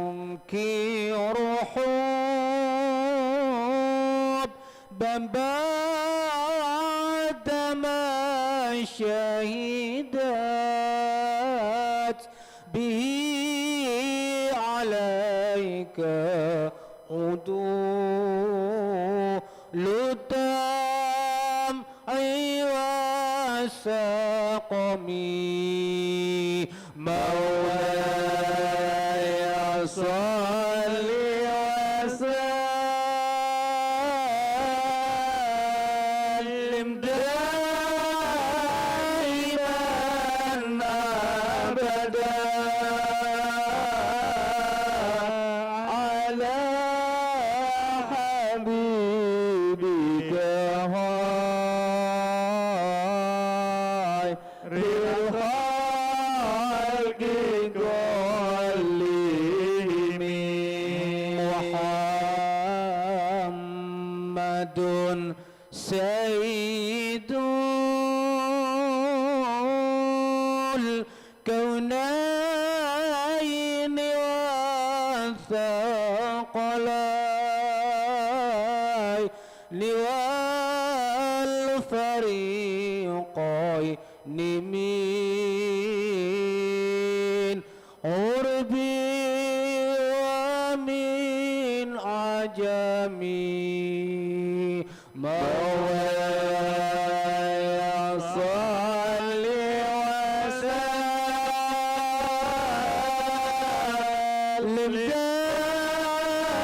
تنكر حبا بعد ما شهدت به عليك عدول الدمع والسقم مولاي صل وسلم دائما أبدا على حبيبك خير الخلق كلهم محمد سيد الكونين والثقلين والفريقين من عربي ومن عجمي مولاي صل وسلم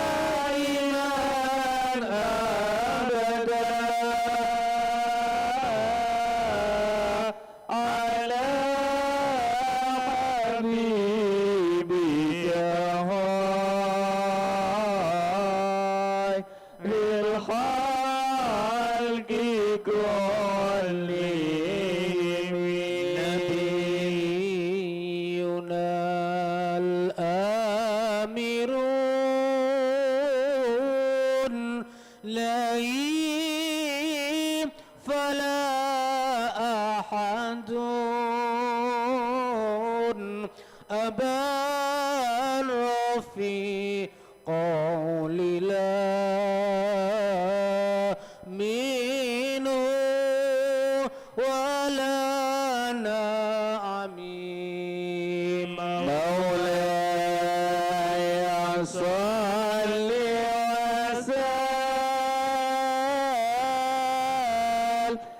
دائما أبدا على حبيبك خير الخلق كلهم نبينا الآمرون لئيم فلا أحد أبان في قول لا منه ولا نعميم مولاي صل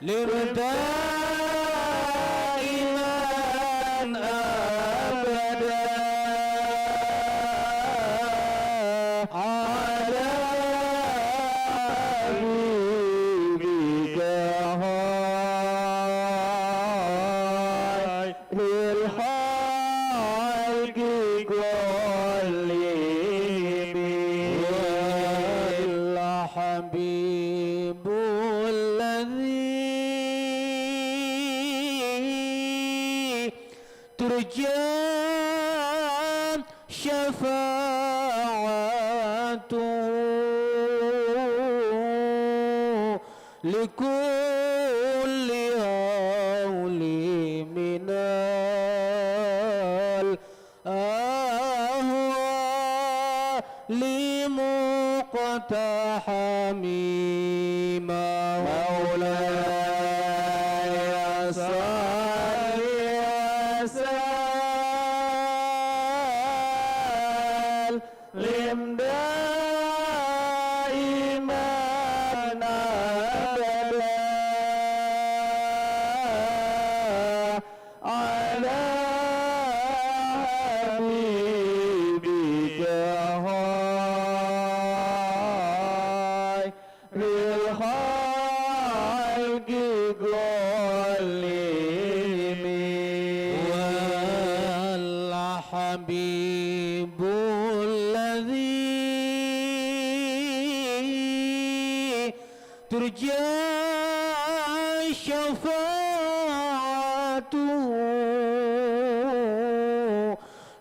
وسلم دائما أبدا على حبيبك خير الخلق كلهم والحبيب الذي ترجى شفاعته لكل هول من الأهوال لمقتحم مولاي صل وسلم دائما أبدا على حبيبك خير الخلق كلهم والحبيب الذي ترجى الشفاعة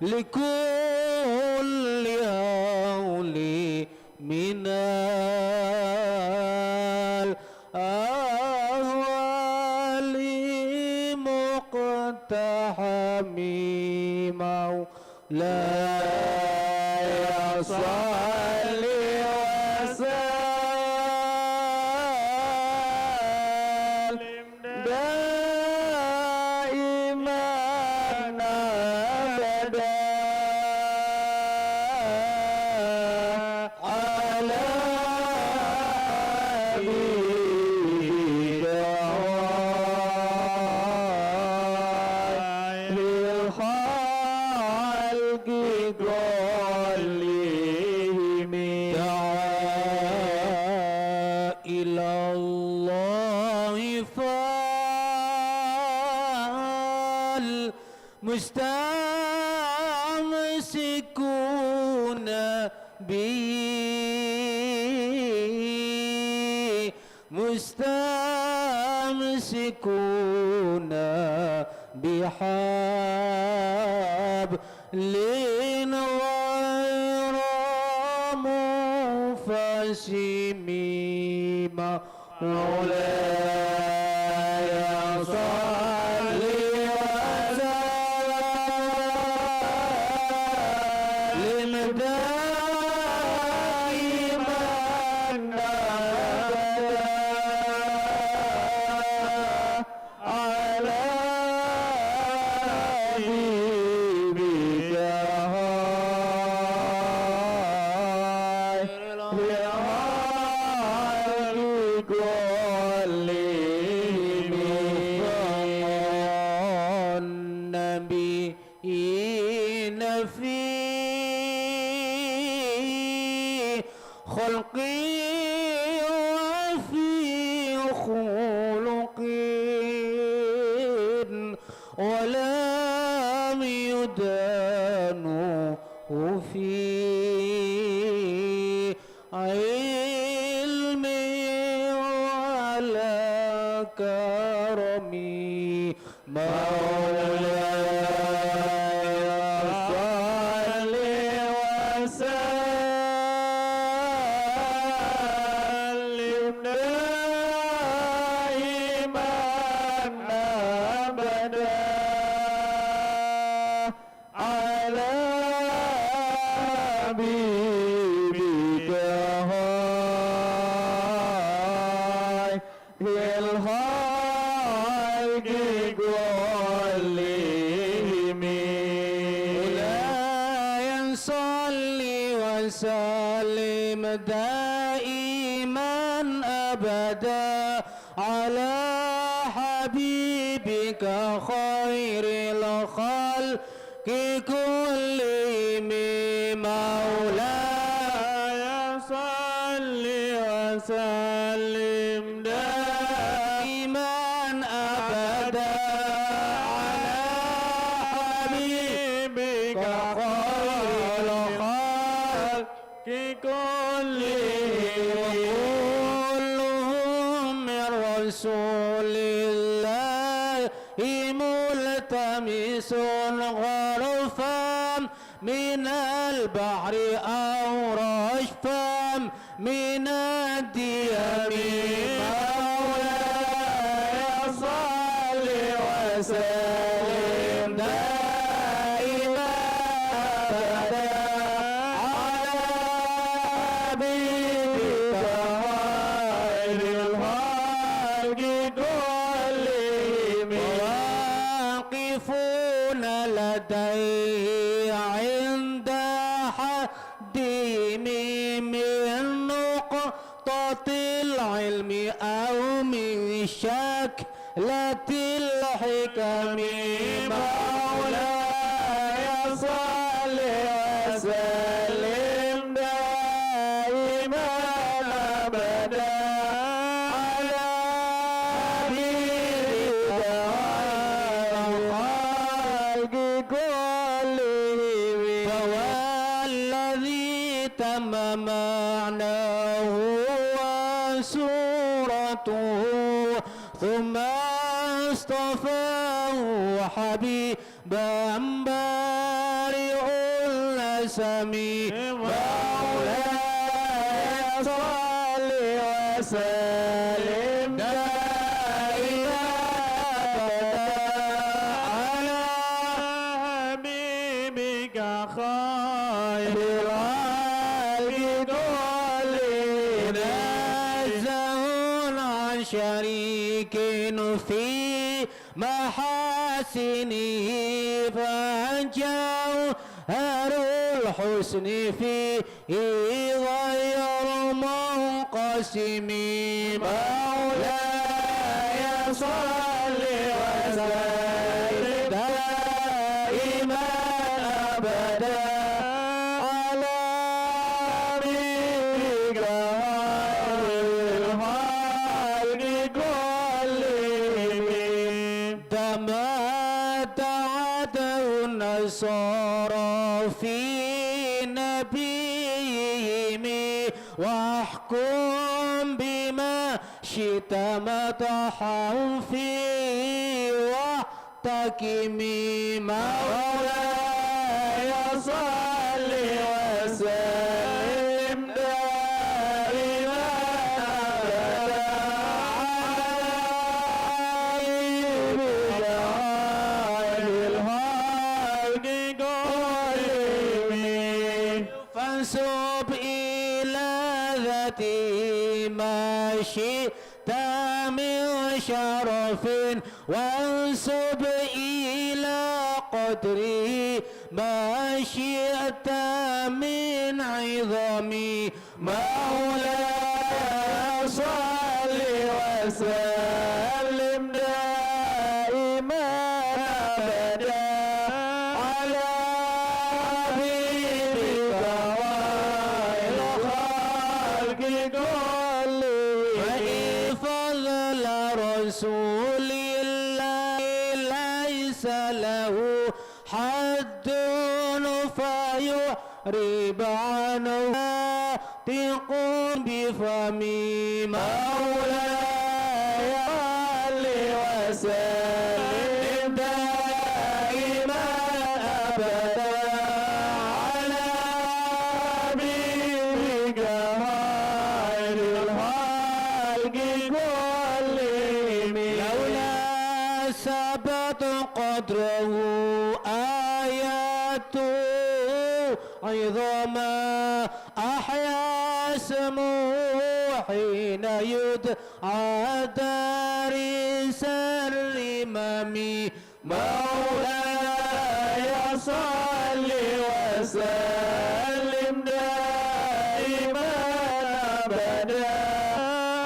لكل هول من الأهوال مقتحم مولاي صل وسلم دائما أبدا على حبيبك للخلق كلهم دعا إلى الله فالمستمسكون به مستمسكون بحبل غير منفسم مولاي صل وسلم دائما أبدا على حبيبك للخلق كلهم النبيين في خلقي وفي خلق ولم يدانوا في علم ولا كرم مولاي صل وسلم دائما أبدا على حبيبك للخلق كلهم مولاي صل وسلم دائما أبدا على حبيبك خير الخلق كلهم مولاي صل وسلم دائما أبدا على حبيبك خير الخلق كلهم وكلهم من رسول الله ملتمس غرفا من البحر أو رشفا من الديم مولاي صل وسلم دائما أبدا على حبيبك خير الخلق كلهم واقفون لديه عند حدهم من نقطة العلم أو من شكلة الحكم مولاي صل وسلم دائما أبدا على حبيبك الخلق كلهم فوالذي تم معناه وسورته ثم اصطفاه حبيبا بارئ النسم مولاي صل وسلم دائما على حبيبك خير الخلق كلهم نزه عن شريك في محاسنه فجوهر الحسن فيه غير منقسم مولاي صل وسلم دائما أبدا على حبيبك خير الخلق كلهم تمتعته النصارى في نبيهم واحكم بما شئت مدحهم فيه واحتكم مولاي صل وسلم دائما أبدا على حبيبك خير الخلق كلهم فانسب إلى ذاته ما شئت من شرف وانسب إلى قدره ما شئت من عظم مولاي صل وسلم دائما أبدا على حبيبك خير الخلق كلهم فضل رسول الله ليس له حد فيعرب عنه ناطق بفمي مولاي صل وسلم دائما أبدا على حبيبك خير الخلق كلهم لولا ثبت قدره آياته عظما أحيا اسمه حين يدعى دارس الإمام مولاي صل وسلم دائما أبدا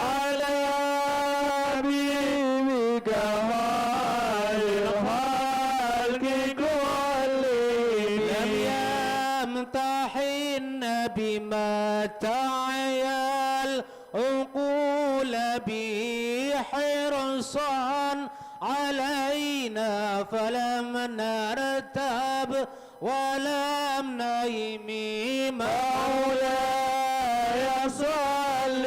على حبيبك خير الخلق كلهم لم يمتحن بما تعيا العقول به حرصا علينا فلم نرتب ولم نهم مولاي صل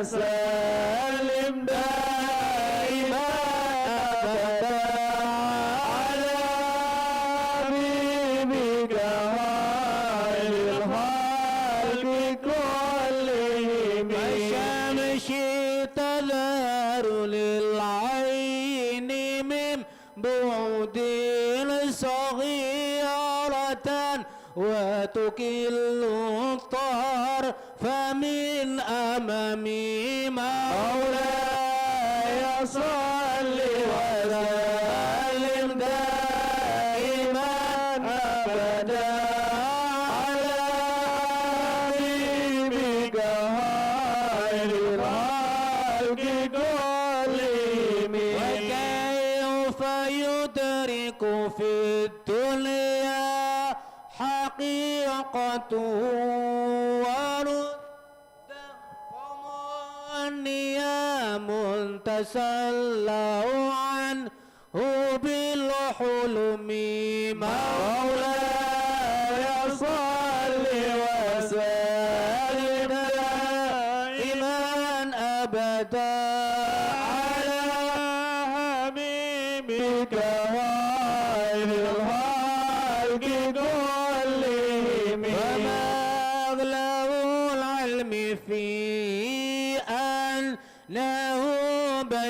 وسلم دائما أبدا على حبيبك خير الخلق كلهم الشمس تظهر للعين من بعد صغيرة وتكل الطهر فمن أمامي مولاي صل وسلم دائما أبدا على حبيبك خير الخلق كلهم وكيف يدرك في الدنيا حقيقته ورد النيام تسلوا عنه بالحلم مولاي صل وسلم دائما أبدا على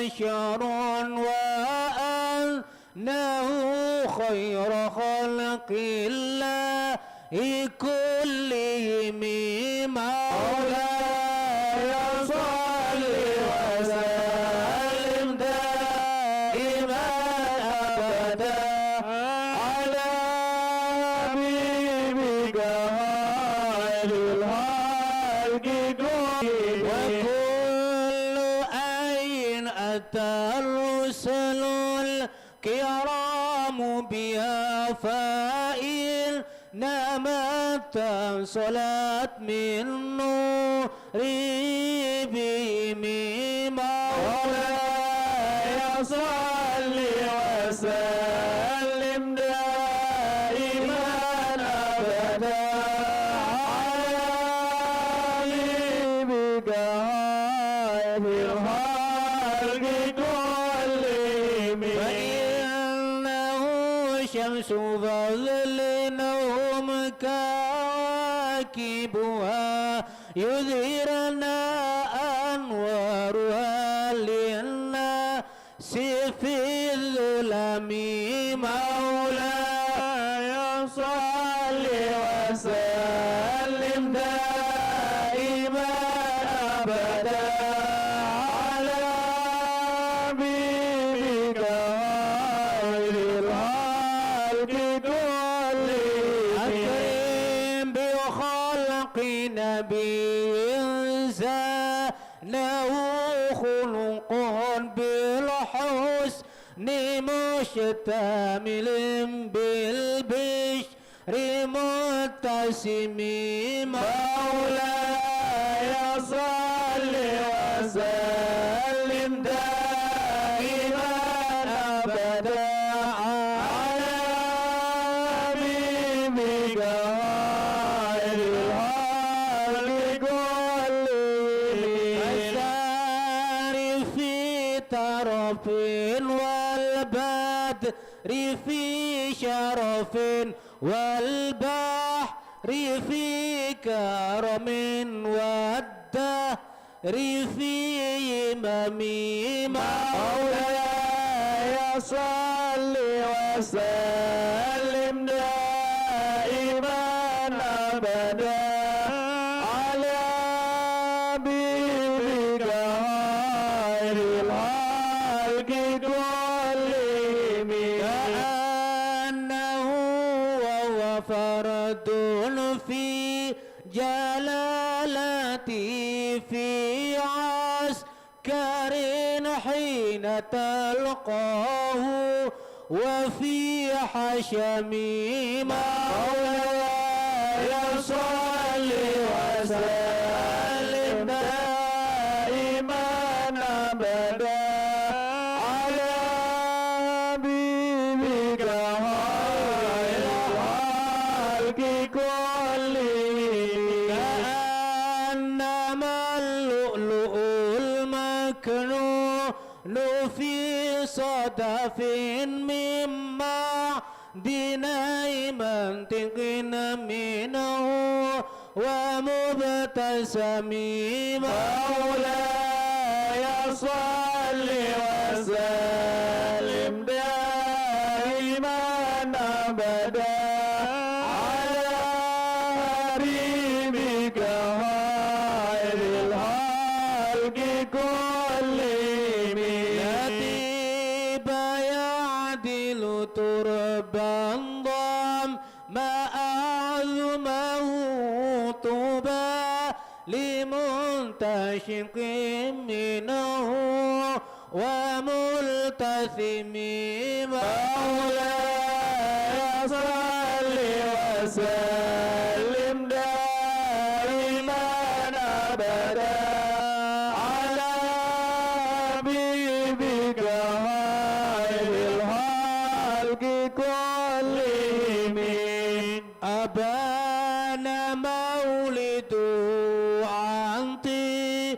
بشر وأنه خير خلق الله كلهم مولاي صل وسلم دائما أبدا على حبيبك خير الخلق كلهم وكل أين أتى الرسل الكرام بها فإن نامت صلاة من نور بهم مولاي صل وسلم دائما أبدا على حبيبك خير الخلق كلهم فإنه شمس فضلهم كواكبها يظهرنا أنوارها للناس في الظلم مولاي صل وسلم دائما أبدا على حبيبك خير الخلق كلهم أكرم بخلق نبي زانه خلق بالحسن مشتمل بالبشر متسم مولاي صل وسلم دائما أبدا على حبيبك خير الخلق كلهم السار في طرف والبدر في شرف والبحر في كرم والدهر في يمم مولاي صل وسلم دائما أبدا على حبيبك خير الخلق كلهم كأنه وهو فرد في جلالته في عسكر حين تلقاه وفي حشم مولاي صل وسلم دائما أبدا على حبيبك خير الخلق كلهم كأنما اللؤلؤ المكنون في صدف من معدني منطق منه ومبتسم مولاي صل وسلم دائما أبدا على حبيبك خير الخلق كلهم يتيب يعدل تربا ضم ما أعظمه طوبى لمنتشق منه وملتثم مولاي صل وسلم دائما أبدا على حبيبك خير الخلق كلهم أبان مولده عن طيب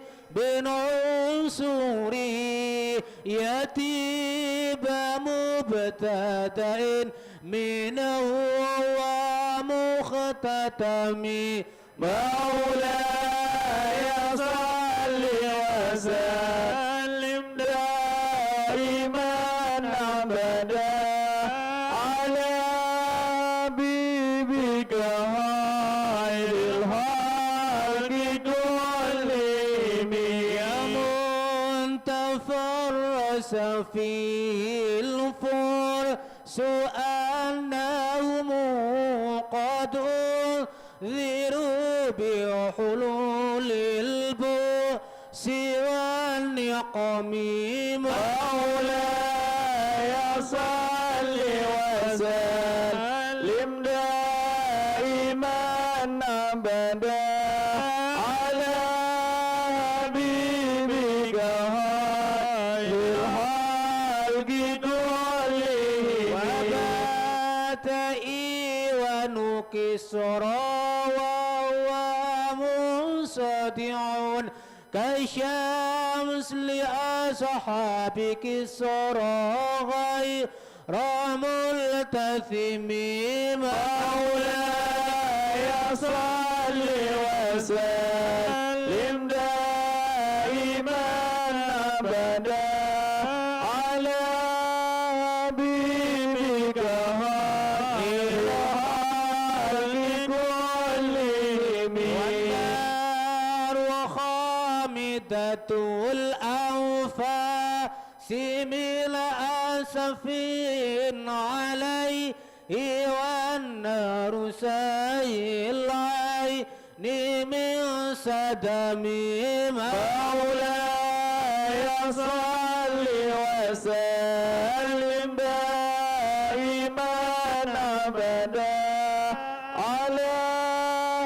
عنصري يتيب مبتدأ منه ومختتم مولاي صل وسلم إيمان أبدا على حبيبك خير الخلق كلهم يا من تفرس فيه الفرس أنهم قد أنذروا بحلول البؤس والنقم مولاي صل وسلم دائما أبدا على حبيبك خير الخلق كلهم وبات إيوان كسرى وهو منصدع كالشمس لأصحاب كسرى غير ملتثم مولاي صل وسلم دائما أبدا على حبيبك خير الخلق كلهم والنار وخامدة الأنفاس من أسف عليه والنار سيل العين من سدم مولاي صل وسلم دائما أبدا على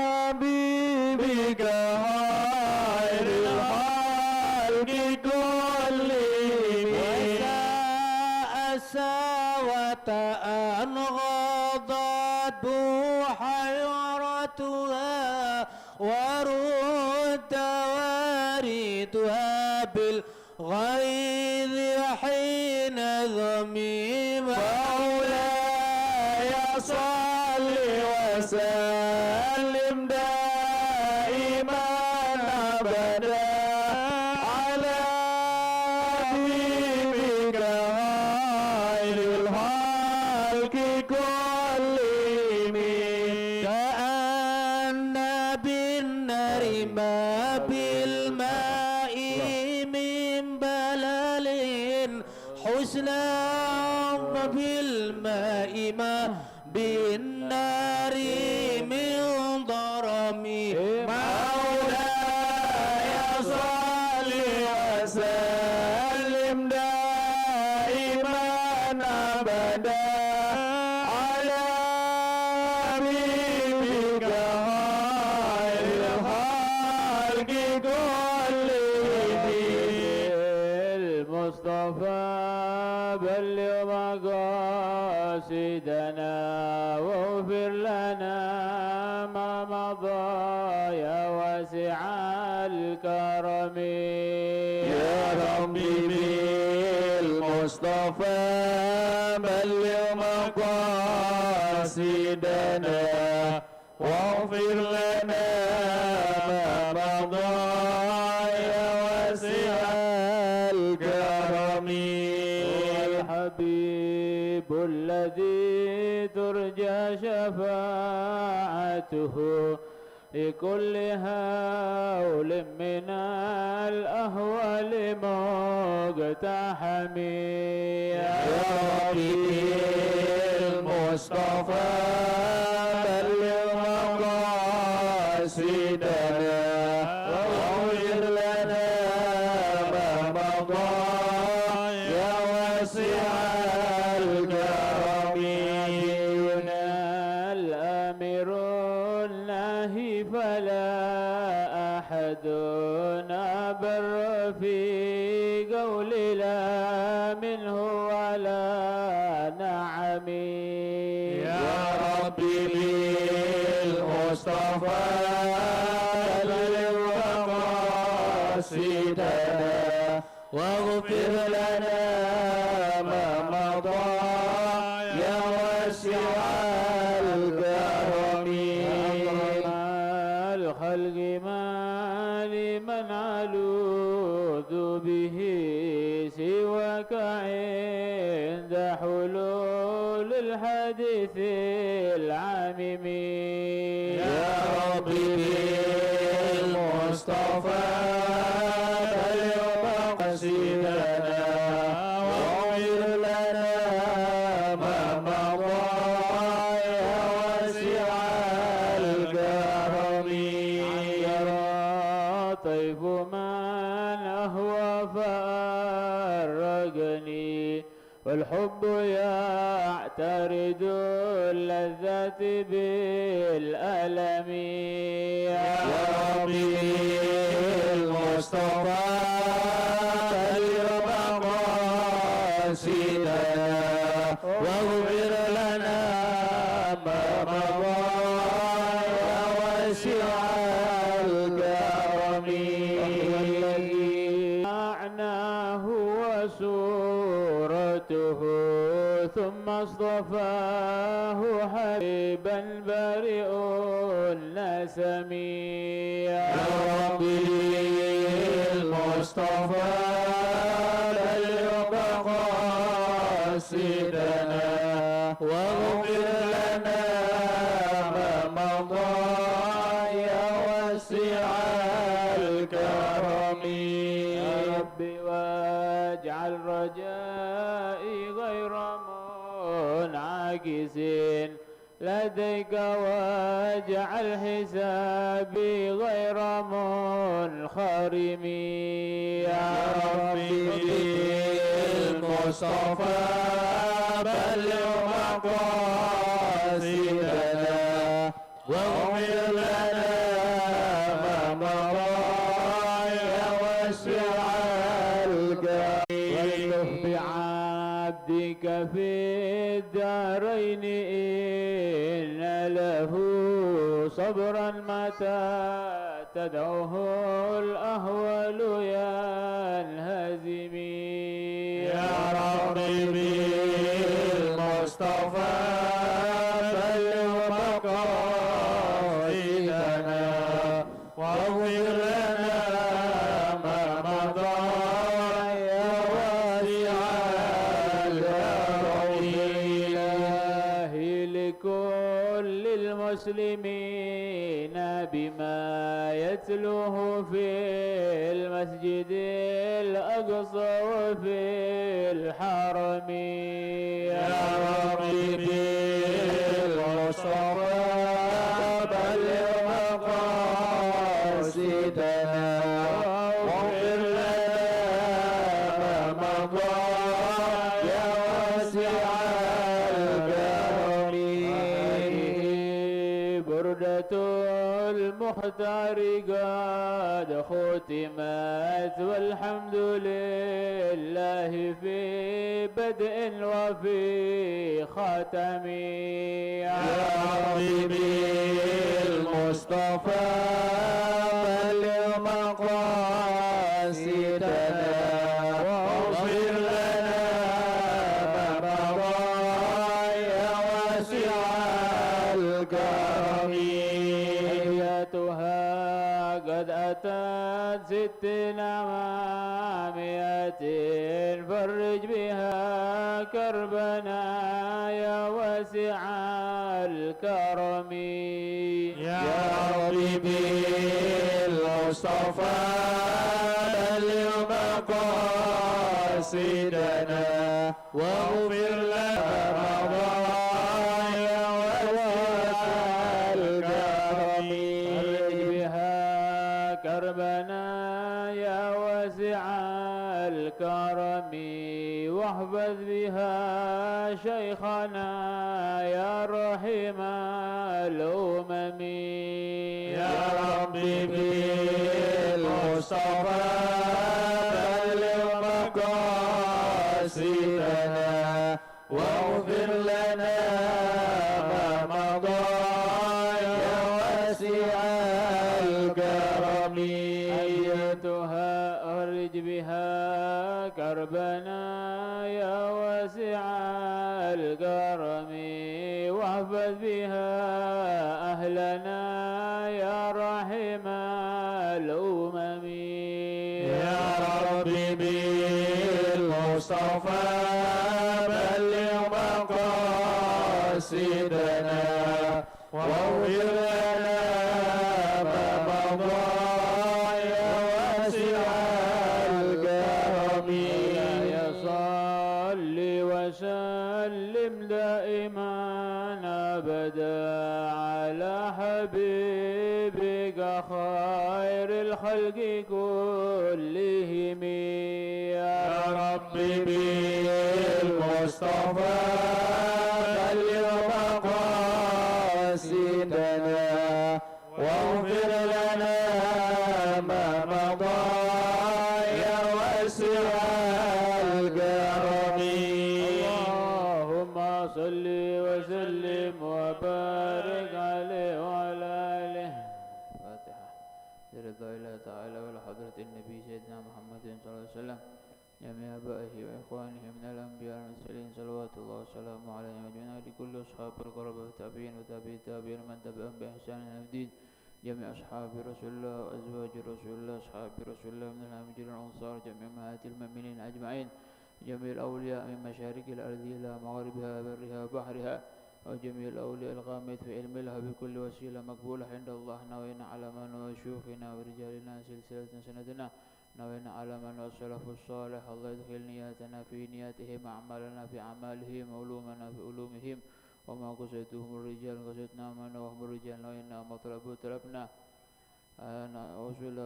حبيبك خير الخلق كلهم وساء ساوة أن غضت بحيرتها ورد واردها بالغيظ حين ذميم مولاي صل وسلم دائما أبدا على حبيبك خير الخلق كلهم كأن بالنار ما بالماء من بلل حسنا بالماء ما بالنار من ضرم مولاي صل وسلم دائما أبدا على حبيبك خير الخلق كلهم المصطفى بلغ مقاصدنا واغفر لنا ما مضى يا واسع الكرم يا ربي بالمصطفى بلغ مقاصدنا واغفر لنا ما مضى يا واسع الكرم الحبيب الذي ترجى شفاعته لكل هول من الأهوال مقتحم يا ربي المصطفى بلغ مقاصدنا واغفر لنا ما مضى يا واسع الكرم الأمير الناهي فلا أحد أبر في قول لا منه ولا نعم يا ربي لك عند حلول الحديث العامم يا ربي بالمصطفى بلغ مقصدنا واغفر لنا ما مضى يا واسع الكرم طيف من أهوى فأرقني والحب يعترض اللذة بالألم يا ربي المصطفى بلغ مقاصدنا واغفر لنا ما مضى يا واسع الكرم معناه وسورته ثم اصطفاه حبيبا بريء النسمي يا ربي المصطفى بلغ مقاصدنا واغفر لنا ما مضى يا واسع الكرم يا ربي واجعل رجائي غير منعكس لديك واجعل حسابي غير منخرم يا ربي بالمصطفى بلغ مقاصدنا واغفر لنا ما مضى يا واسع الكرم والطف بعبدك في الدارين إن له صبرا متى تدعوه الأهوال ينهزم يا ربي بالمصطفى بلغ مقاصدنا واغفر لنا ما مضى يا واسع الكرم إلهي لكل المسلمين بما يتلوه في المسجد الأقصى وفي الحرم يا ربي بالمصطفى بلغ مقاصدنا واغفر لنا ما مضى يا واسع الكرم بردة المختار قد ختمت والحمد لله في بدء وفي ختم يا ربي بالمصطفى بلغ مقاصدنا واغفر لنا ما مضى يا واسع الكرم أيتها قد أتت ستنا مائة فرج بها كربنا يا واسع الكرم يا ربي بالمصطفى بلغ مقاصدنا واغفر لنا ما مضى يا واسع الكرم فرج بها كربنا يا واسع الكرم واحفظ بها شيخنا يا رحيم الأمم يا ربي بالمصطفى بلغ مقاصدنا واغفر لنا ما مضى يا واسع الكرم أيتها أرج بها كربنا يا واسع الكرم واحفظ بها أهلنا يا رحيم الأمم يا ربي بالمصطفى المصطفى بلغ مقاصدنا واغفر لنا ما مضى يا واسع الكرم صل وسلم دائما أبدا على حبيبك خير الخلق كلهم يا ربي بالمصطفى بلغ مقاصدنا واغفر لنا ما مضى يا واسع الكرم اللهم صل وسلم وبارك عليه وعلى آله. الفاتحة. رضا الله تعالى وعلى حضرة النبي سيدنا محمد صلى الله عليه وسلم جميع آبائه وإخوانه من الأنبياء والمرسلين صلوات الله وسلامه عليهم أجمعين لكل أصحاب القربى والتابعين وتابعي التابعين من تبعهم بإحسان إلى يوم الدين جميع أصحاب رسول الله وأزواج رسول الله أصحاب رسول الله من المهاجرين والأنصار جميع أمهات المؤمنين أجمعين جميع الأولياء من مشارق الأرض إلى مغربها برها وبحرها وجميع الأولياء الغامض في علم الله بكل وسيلة مقبولة عند الله نوينا على من وشيوخنا ورجالنا سلسلة سندنا نوينا على من والسلف الصالح الله يدخل نياتنا في نياتهم أعمالنا في أعمالهم علومنا في علومهم وما قصدهم الرجال قصدنا من وهم الرجال نوينا مطلب طلبنا وصل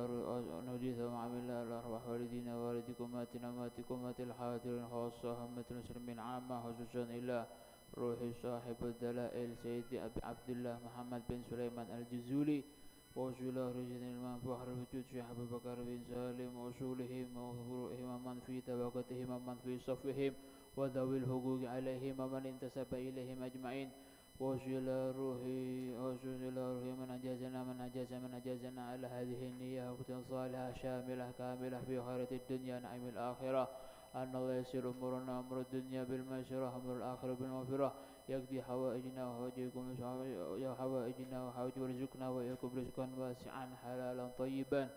نوديث وعمل الأرواح والدينا والدكم ماتنا ماتكم مات الحاضرين خاصة همة المسلمين عامة خصوصا إلى روح صاحب الدلائل سيد عبد الله محمد بن سليمان الجزولي وصل رجل الإمام فخر الوجود شيخ أبو بكر بن سالم وصولهم وفروعهم ومن في طبقتهم ومن في صفهم وذوي الحقوق عليهم ومن انتسب إليهم أجمعين وصل روحي من أجازنا على هذه النية وقت صالحة شاملة كاملة في خيرة الدنيا نعيم الآخرة أن الله يسير أمورنا أمر الدنيا بالميسرة أمر الآخرة بالمغفرة يقضي حوائجنا وحوائجكم حوائجنا وحوائج ورزقنا وإياكم رزقا واسعا حلالا طيبا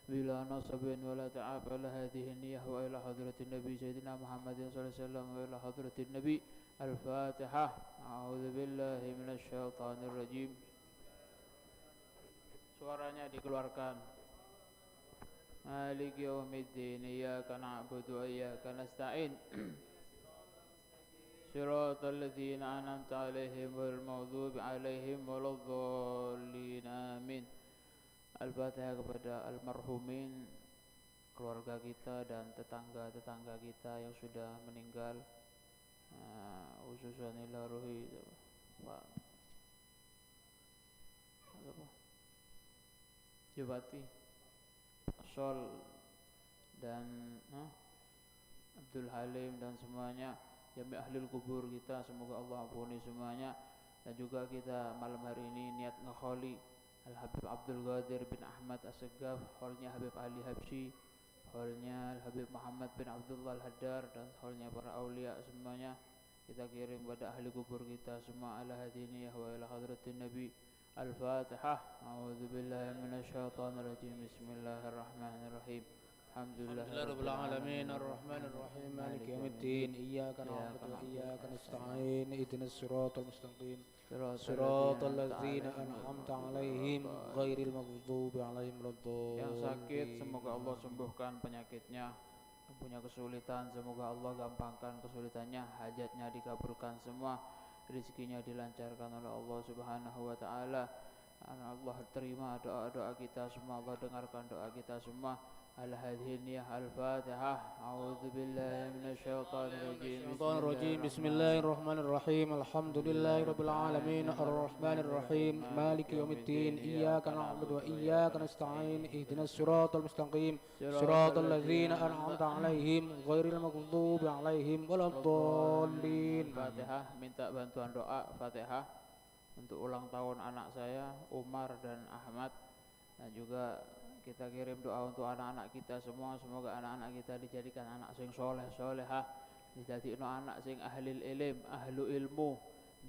بلا نصب ولا تعب على هذه النية وإلى حضرة النبي سيدنا محمد صلى الله عليه وسلم وإلى حضرة النبي. الفاتحة. أعوذ بالله من الشيطان الرجيم. Suaranya dikeluarkan. Maliki yaumiddin iyyaka na'budu wa iyyaka nasta'in. Shiratal ladzina an'amta 'alaihim ghairil maghdubi 'alaihim waladdallin. Amin. Al-Fatihah kepada almarhumin, keluarga kita dan tetangga-tetangga kita yang sudah meninggal. Khususan ila ruhi Pak Jabati Sol dan Abdul Halim dan semuanya jami ahli kubur kita, semoga Allah ampuni semuanya. Dan juga kita malam hari ini niat ngekholi Al-Habib Abdul Qadir bin Ahmad As-Segaf, kholnya Habib Ali Habsyi, kholnya Al-Habib Muhammad bin Abdullah Al-Haddar, dan kholnya para awliya semuanya kita kirim pada ahli kubur kita semua ala hadiniyah wa ila hadratin Nabi. Al-Fatihah. A'udzu billahi minasyaitonir rajim. Bismillahirrahmanirrahim. Alhamdulillahirabbil alamin arrahmanir rahim maliki yaumiddin iyyaka na'budu wa iyyaka nasta'in ihdinas siratal mustaqim siratal ladzina an'amta 'alaihim ghairil maghdubi 'alaihim waladdallin. Yang sakit semoga Allah sembuhkan penyakitnya, yang punya kesulitan semoga Allah gampangkan kesulitannya, hajatnya dikabulkan semua, rezekinya dilancarkan oleh Allah Subhanahu wa taala. Allah terima doa-doa kita semua, Allah dengarkan doa kita semua. Al-Hadhiniyah. Al-Fatihah. A'udzu billahi minasyaitonir rajim. Bismillahirrahmanirrahim. Alhamdulillahirabbil alamin arrahmanir rahim maliki yaumiddin iyyaka na'budu wa iyyaka nasta'in ihdinas siratal mustaqim siratal ladzina an'amta 'alaihim ghairil maghdubi 'alaihim waladdallin. Fatihah. Minta bantuan doa Fatihah untuk ulang tahun anak saya Umar dan Ahmad, dan juga kita kirim doa untuk anak-anak kita semua, semoga anak-anak kita dijadikan anak sing soleh solehah, dijadikan anak sing ahlil ilim, ahlu ilmu,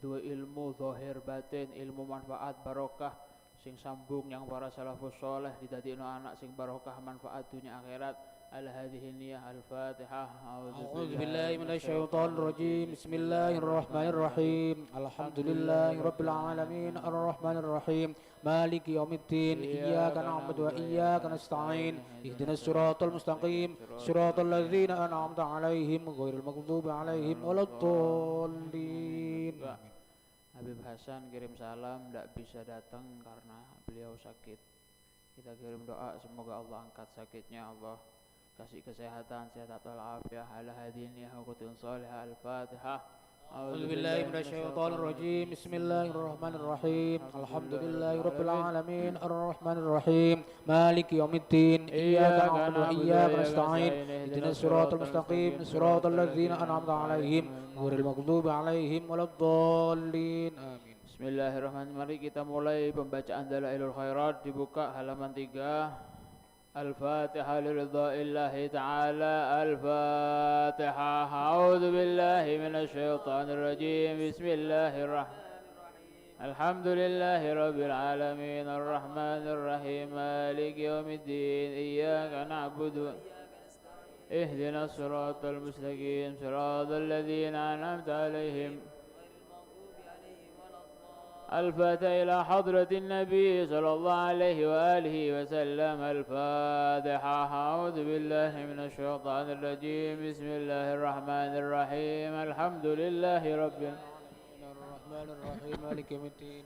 dua ilmu zahir batin, ilmu manfaat barokah, sing sambung yang para salafus soleh, dijadikan anak sing barokah manfaat dunia akhirat, على هذه النية. الفاتحة. أعوذ بالله من الشيطان الرجيم. بسم الله الرحمن الرحيم. الحمد لله رب العالمين الرحمن الرحيم مالك يوم الدين. إياك نعبد وإياك نستعين. اهدنا الصراط المستقيم صراط الذين أنعمت عليهم غير المغضوب عليهم ولا الضالين. Habib Hasan kirim salam, tidak bisa datang karena beliau sakit. Kita kirim doa semoga Allah angkat sakitnya, Allah kasih kesehatan, sehat walafiat. Ala hadhihi hukutun salihah. Al-Fatihah. أعوذ بالله من الشيطان الرجيم. بسم الله الرحمن الرحيم. الحمد لله رب العالمين الرحمن الرحيم مالك يوم الدين. إياك نعبد وإياك نستعين. اهدنا الصراط المستقيم صراط الذين أنعمت عليهم غير المغضوب عليهم ولا الضالين. آمين. Bismillahirrahmanirrahim. Mari kita mulai pembacaan Dalailul Khairat. Dibuka halaman 3. الفاتحة لرضاء الله تعالى. الفاتحة. أعوذ بالله من الشيطان الرجيم. بسم الله الرحمن الرحيم. الحمد لله رب العالمين الرحمن الرحيم مالك يوم الدين. إياك نعبد اهدنا الصراط المستقيم صراط الذين أنعمت عليهم. الفاتحة إلى حضرة النبي صلى الله عليه وآله وسلم. الفاتحة. أعوذ بالله من الشيطان الرجيم. بسم الله الرحمن الرحيم. الحمد لله رب الرحمن الرحيم مالك يوم الدين.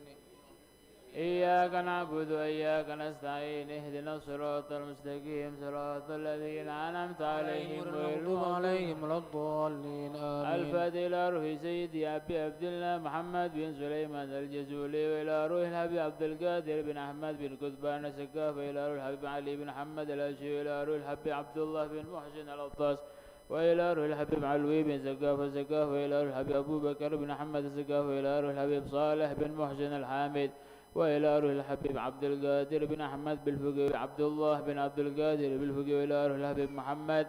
إياك نعبد وإياك نستعين. اهدنا الصراط المستقيم صراط الذين أنعمت عليهم غير المغضوب عليهم ولا الضالين. آمين. الفاتحة إلى روح سيدي أبي عبد الله محمد بن سليمان الجزولي، وإلى روح الحبيب عبد القادر بن أحمد بن كثبان السقاف، وإلى روح الحبيب علي بن محمد الأشي، وإلى روح الحبيب عبد الله بن محسن الأطاس، وإلى روح الحبيب علوي بن سقاف السقاف، وإلى روح الحبيب أبو بكر بن أحمد السقاف، وإلى روح الحبيب صالح بن محسن الحامد، وإلى روح الحبيب عبد القادر بن أحمد بالفقي، عبد الله بن عبد القادر بالفقي، وإلى روح الحبيب محمد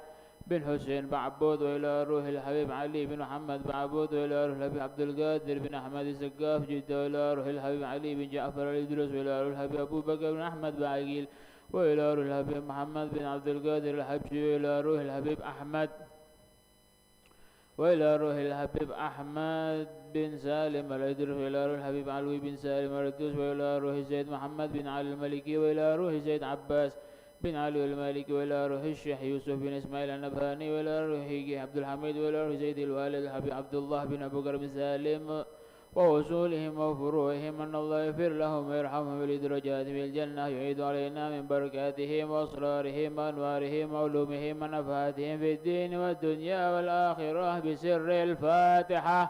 بن حسين بعبود، وإلى روح الحبيب علي بن محمد بعبود، وإلى روح الحبيب عبد القادر بن أحمد السقاف جدة، وإلى روح الحبيب علي بن جعفر الإدرس، وإلى روح الحبيب أبو بكر بن أحمد بعقيل، وإلى روح الحبيب محمد بن عبد القادر الحبشي، وإلى روح الحبيب أحمد، وإلى روح الحبيب أحمد بن سالم الإدرس، وإلى روح الحبيب علوي بن سالم الإدرس، وإلى روح زيد محمد بن علي المالكي، وإلى روح زيد عباس بن علي المالكي، وإلى روح الشيخ يوسف بن إسماعيل النبهاني، وإلى روح عبد الحميد، وإلى روح زيد الوالد الحبيب عبد الله بن أبو بكر بن سالم ووصولهم وفروعهم، أن الله يغفر لهم ويرحمهم ولدرجاتهم في الجنة، يعيد علينا من بركاتهم وأسرارهم وأنوارهم وعلومهم ونفحاتهم في الدين والدنيا والآخرة بسر الفاتحة.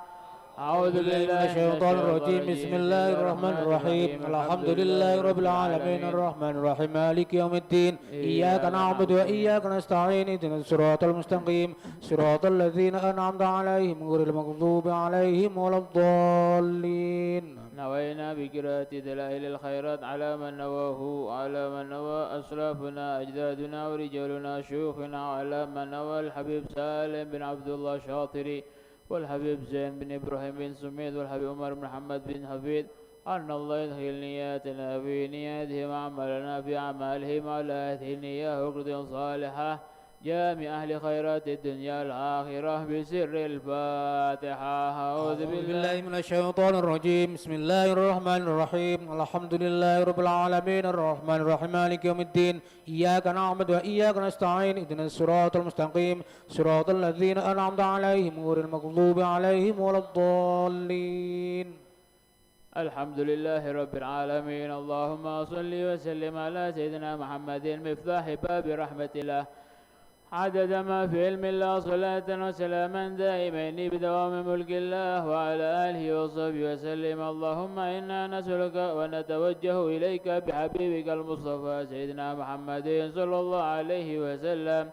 أعوذ بالله من الشيطان الرجيم. بسم الله الرحمن الرحيم. الحمد لله رب العالمين الرحمن الرحيم مالك يوم الدين. إياك نعبد وإياك نستعين. اهدنا الصراط المستقيم صراط الذين أنعمت عليهم غير المغضوب عليهم ولا الضالين. نوينا بقراءة دلائل الخيرات على من نواه، على من نوى أسلافنا أجدادنا ورجالنا شيوخنا، وعلى من نوى الحبيب سالم بن عبد الله الشاطري، والحبيب زين بن إبراهيم بن سميد، والحبيب عمر بن محمد بن حفيد، أن الله يدخل نياتنا في نياتهم وعملنا في أعمالهم، وعلى هذه النية وقرة صالحة جامع أهل خيرات الدنيا الآخرة بسر الفاتحة. أعوذ بالله من الشيطان الرجيم. بسم الله الرحمن الرحيم. الحمد لله رب العالمين الرحمن الرحيم مالك يوم الدين. إياك نعبد وإياك نستعين. اهدنا الصراط المستقيم صراط الذين أنعمت عليهم غير المغضوب عليهم ولا الضالين. الحمد لله رب العالمين. اللهم صل وسلم على سيدنا محمد مفتاح باب رحمة الله، عدد ما في علم الله، صلاة وسلاما دائمين بدوام ملك الله، وعلى آله وصحبه وسلم. اللهم إنا نسألك ونتوجه إليك بحبيبك المصطفى سيدنا محمد صلى الله عليه وسلم،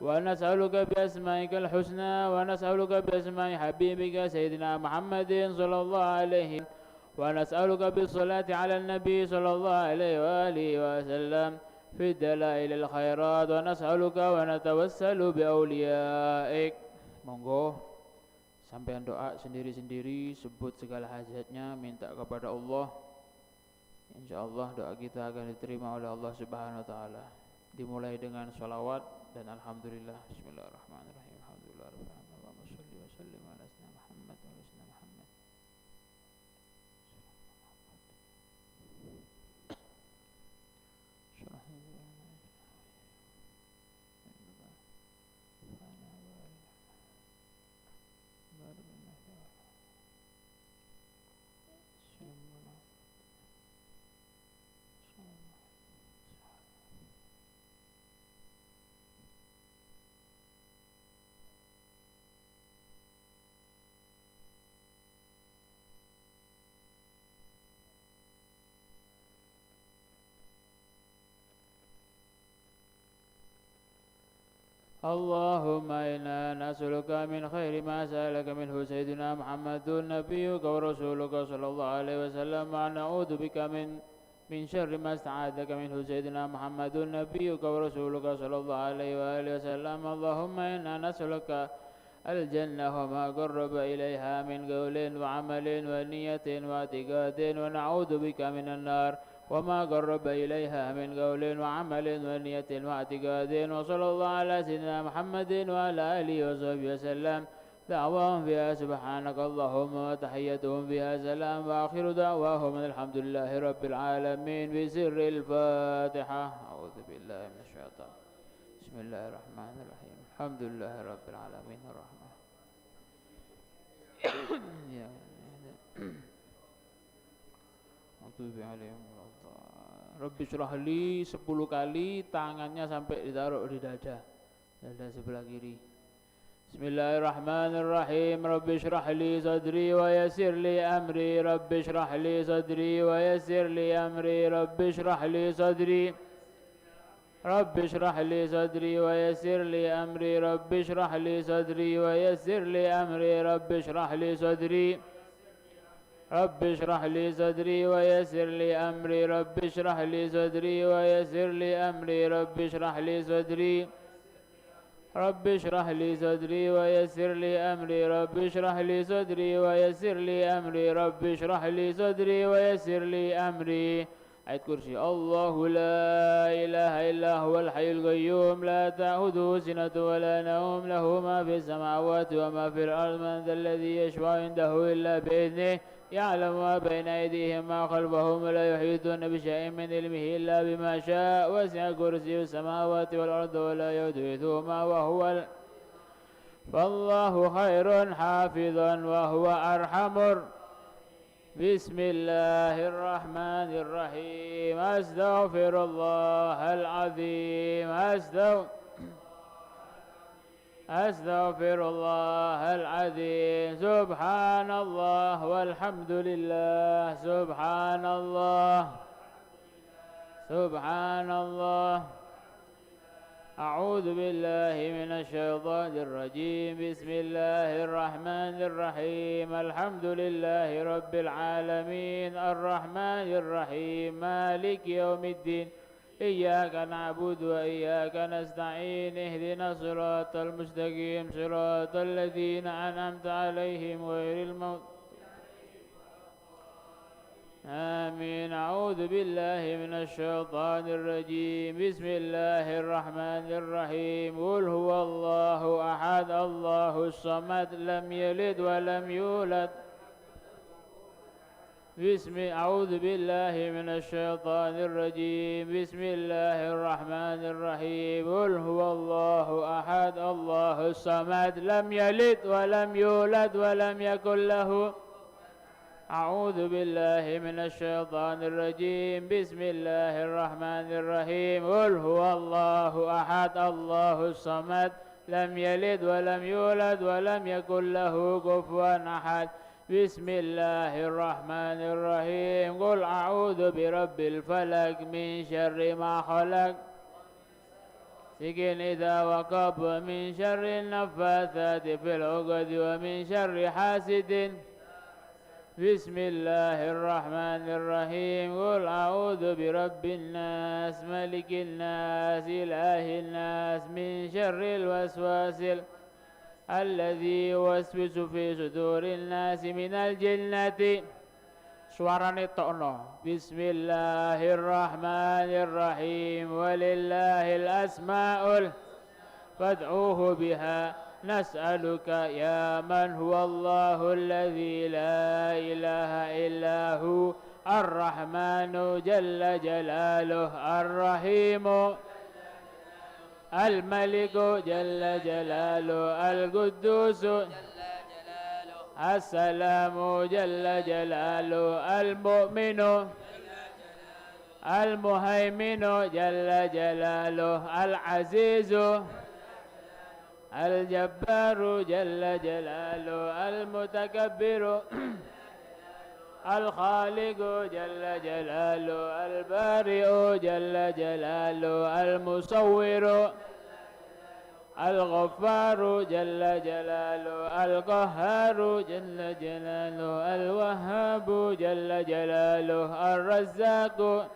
ونسألك بأسمائك الحسنى، ونسألك بأسماء حبيبك سيدنا محمد صلى الله عليه وسلم، ونسألك بالصلاة على النبي صلى الله عليه وآله وسلم في دلائل الخيرات، ونسألك ونتوسل بأوليائك. Monggo sampean doa sendiri-sendiri, sebut segala hajatnya, minta kepada Allah. Insya Allah doa kita akan diterima oleh Allah Subhanahu wa Ta'ala. Dimulai dengan sholawat dan alhamdulillah. Bismillahirrahmanirrahim. Alhamdulillah rabbil alamin. Allahumma shalli wa sallim ala sayyidina Muhammad wa ala sayyidina Muhammad. اللهم إنا نسألك من خير ما سألك منه سيدنا محمد نبيك ورسولك صلى الله عليه وسلم ونعوذ بك من شر ما استعاذك منه سيدنا محمد نبيك ورسولك صلى الله عليه وآله وسلم. اللهم إنا نسألك الجنة وما قرب إليها من قول وعمل ونية واعتقاد ونعوذ بك من النار وما قرب إليها من قول وعمل ونية واعتقاد. وصلى الله على سيدنا محمد وعلى آله وصحبه وسلم. دعواهم فيها سبحانك اللهم وتحيتهم فيها سلام وآخر دعواهم الحمد لله رب العالمين بسر الفاتحة. أعوذ بالله من الشيطان. بسم الله الرحمن الرحيم. الحمد لله رب العالمين الرحمن Rabbi syrah li 10 kali, tangannya sampai ditaruh di dada sebelah kiri. Bismillahirrahmanirrahim. Rabbi syrah li sadri wa yassir li amri. Rabbi syrah li sadri wa yassir li amri. Rabbi syrah li sadri. Rabbi syrah li sadri wa yassir li amri. Rabbi syrah li sadri wa yassir li amri. Rabbi syrah li sadri. Rabbi syrah li sadri wa yassir li amri. Rabbi syrah li sadri wa yassir li amri. Rabbi syrah li sadri. Rabbi syrah li sadri wa yassir li amri. Rabbi syrah li sadri wa yassir li amri. Rabbi syrah li sadri wa yassir li amri. Ayat kursi. Allahu la ilaha illa huwal hayyul qayyum la ta'khudhuhu sinatun wa la nawm lahu ma fis samawati wa ma fil ardi man dhal ladhi yashfa'u indahu illa bi'idhnihi يعلم ما بين أيديهم ما خلفهم ولا يحيطون بشيء من علمه إلا بما شاء وسع كرسيه السماوات والأرض ولا يؤوده وهو فالله خير حافظا وهو أرحم. بسم الله الرحمن الرحيم. أستغفر الله العظيم. أستغفر الله العظيم. سبحان الله والحمد لله. سبحان الله. سبحان الله. أعوذ بالله من الشيطان الرجيم. بسم الله الرحمن الرحيم. الحمد لله رب العالمين الرحمن الرحيم مالك يوم الدين إياك نعبد وإياك نستعين اهدنا الصراط المستقيم صراط الذين أنعمت عليهم غير المغضوب آمين. أعوذ بالله من الشيطان الرجيم. بسم الله الرحمن الرحيم. قل هو الله أحد الله الصمد لم يلد ولم يولد. أعوذ بالله من الشيطان الرجيم. بسم الله الرحمن الرحيم. قل هو الله أحد الله الصمد لم يلد ولم يولد ولم يكن له. أعوذ بالله من الشيطان الرجيم. بسم الله الرحمن الرحيم. قل هو الله أحد الله الصمد لم يلد ولم يولد ولم يكن له كفوا أحد. بسم الله الرحمن الرحيم. قل أعوذ برب الفلق من شر ما خلق سكن إذا وقب ومن شر النفاثات في العقد ومن شر حاسد. بسم الله الرحمن الرحيم. قل أعوذ برب الناس ملك الناس إله الناس من شر الوسواس الذي يوسوس في صدور الناس من الجنة. Suarane tokno. Bismillahirrahmanirrahim. Walillahil asmaul فادعوه بها. نسألك يا من هو الله الذي لا إله إلا هو الرحمن جل جلاله، الرحيم الملك جل جلاله، القدوس السلام جل جلاله، المؤمن المهيمن جل جلاله، العزيز الجبار جل جلاله، المتكبر الخالق جل جلاله، البارئ جل جلاله، المصور الغفار جل جلاله، القهار جل جلاله، الوهاب جل جلاله، الرزاق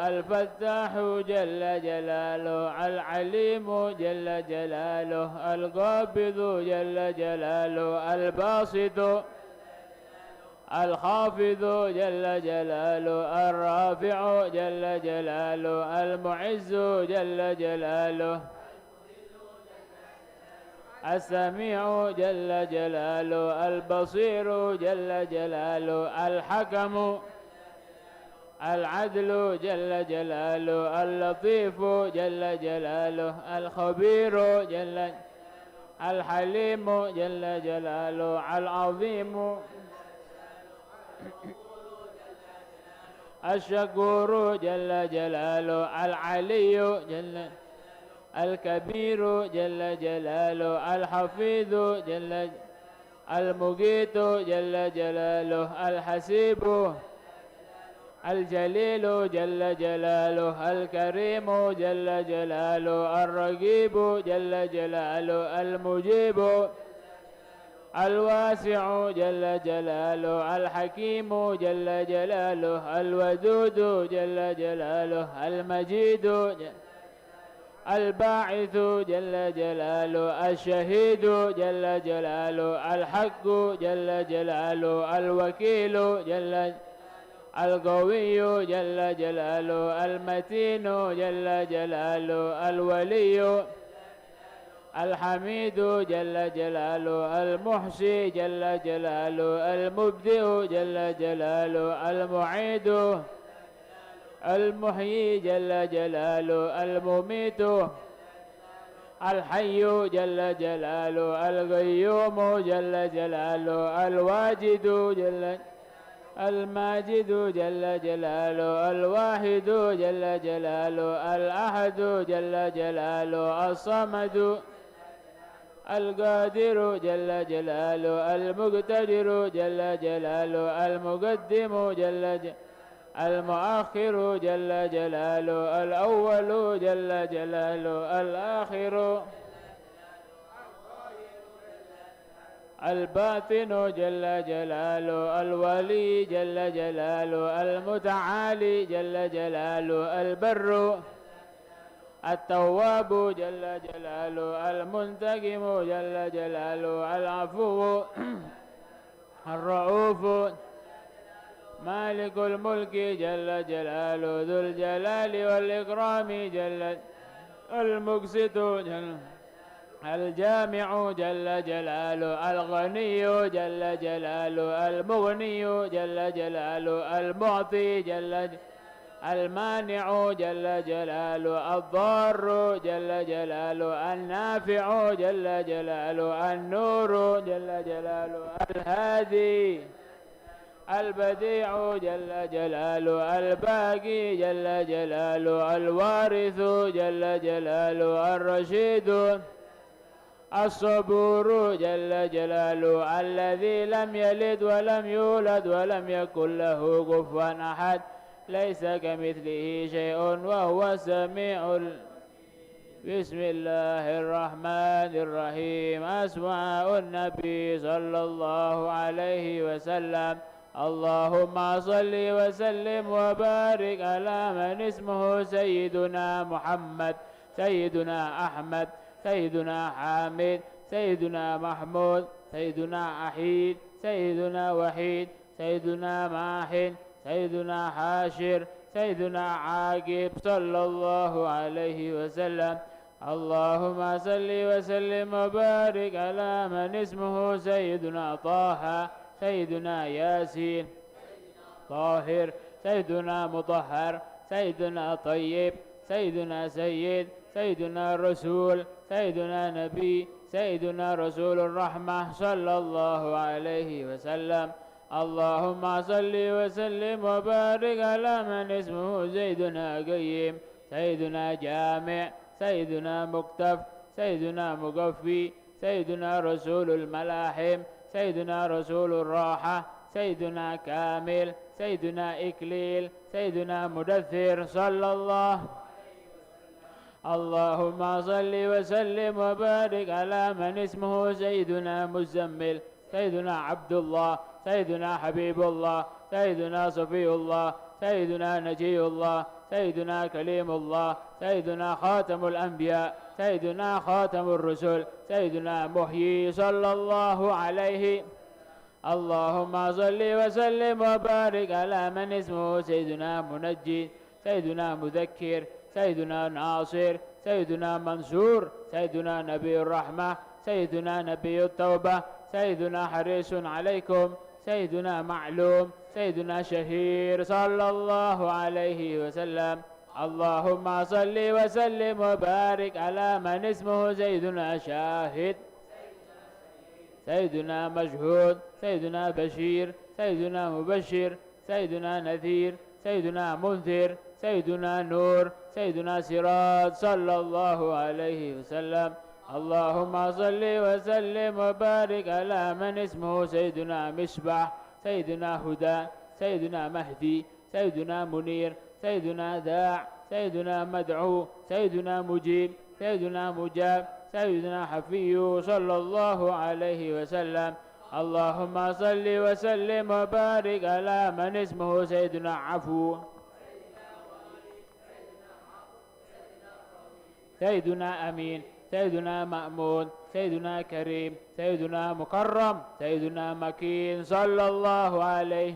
الفتاح جل جلاله، العليم جل جلاله، القابض جل جلاله، الباسط الخافض جل جلاله، الرافع جل جلاله، المعز جل جلاله، السميع جل جلاله، البصير جل جلاله، الحكم العدل جل جلاله، اللطيف جل جلاله، الخبير جل الحليم جل جلاله، العظيم الشكور جل جلاله، العلي جل الكبير جل جلاله، الحفيظ جل المقيت جل جلاله، الحسيب الجليل جل جلاله، الكريم جل جلاله، الرقيب جل جلاله، المجيب الواسع جل جلاله، الحكيم جل جلاله، الودود جل جلاله، المجيد الباعث جل جلاله، الشهيد جل جلاله، الحق جل جلاله، الوكيل جل القوي جل جلاله، المتين جل جلاله، الولي الحميد جل جلاله، المحصي جل جلاله، المبدئ جل جلاله، المعيد المحيي جل جلاله، المميت الحي جل جلاله، القيوم جل جلاله، الواجد جل الماجد جل جلاله، الواحد جل جلاله، الأحد جل جلاله، الصمد القادر جل جلاله، المقتدر جل جلاله، المقدم جل جلاله، المؤخر جل جلاله، الأول جل جلاله، الآخر الباطن جل جلاله، الولي جل جلاله، المتعالي جل جلاله، البر التواب جل جلاله، المنتقم جل جلاله، العفو الرؤوف مالك الملك جل جلاله، ذو الجلال والإكرام جل المقسط جل الجامع جل جلاله، الغني جل جلاله، المغني جل جلاله، المعطي جل جلاله، المانع جل جلاله، الضار جل جلاله، النافع جل جلاله، النور جل جلاله، الهادي البديع جل جلاله، الباقي جل جلاله، الوارث جل جلاله، الرشيد الصبور جل جلاله، الذي لم يلد ولم يولد ولم يكن له كفوا أحد، ليس كمثله شيء وهو السميع. بسم الله الرحمن الرحيم. أسماء النبي صلى الله عليه وسلم. اللهم صل وسلم وبارك على من اسمه سيدنا محمد، سيدنا أحمد، سيدنا حامد، سيدنا محمود، سيدنا أحيد، سيدنا وحيد، سيدنا ماحن، سيدنا حاشر، سيدنا عاقب صلى الله عليه وسلم. اللهم صل وسلم وبارك على من اسمه سيدنا طه، سيدنا ياسين، طاهر، سيدنا مطهر، سيدنا طيب، سيدنا سيد، سيدنا رسول، سيدنا نبي، سيدنا رسول الرحمة صلى الله عليه وسلم. اللهم صل وسلم وبارك على من اسمه سيدنا قيم، سيدنا جامع، سيدنا مكتف، سيدنا مقفي، سيدنا رسول الملاحم، سيدنا رسول الراحة، سيدنا كامل، سيدنا إكليل، سيدنا مدثر صلى الله. اللهم صل وسلم وبارك على من اسمه سيدنا مزمل، سيدنا عبد الله، سيدنا حبيب الله، سيدنا صفي الله، سيدنا نجي الله، سيدنا كليم الله، سيدنا خاتم الأنبياء، سيدنا خاتم الرسل، سيدنا محيي صلى الله عليه. اللهم صل وسلم وبارك على من اسمه سيدنا منجي، سيدنا مذكر، سيدنا ناصر، سيدنا منصور، سيدنا نبي الرحمة، سيدنا نبي التوبة، سيدنا حريص عليكم، سيدنا معلوم، سيدنا شهير صلى الله عليه وسلم. اللهم صل وسلم وبارك على من اسمه سيدنا شاهد، سيدنا مشهود، سيدنا بشير، سيدنا مبشر، سيدنا نذير، سيدنا منذر، سيدنا نور، سيدنا سراج صلى الله عليه وسلم. اللهم صل وسلم وبارك على من اسمه سيدنا مصباح، سيدنا هدى، سيدنا مهدي، سيدنا منير، سيدنا داع، سيدنا مدعو، سيدنا مجيب، سيدنا مجاب، سيدنا حفي صلى الله عليه وسلم. اللهم صل وسلم وبارك على من اسمه سيدنا عفو، سيدنا أمين، سيدنا مأمون، سيدنا كريم، سيدنا مكرم، سيدنا مكين صلى الله عليه.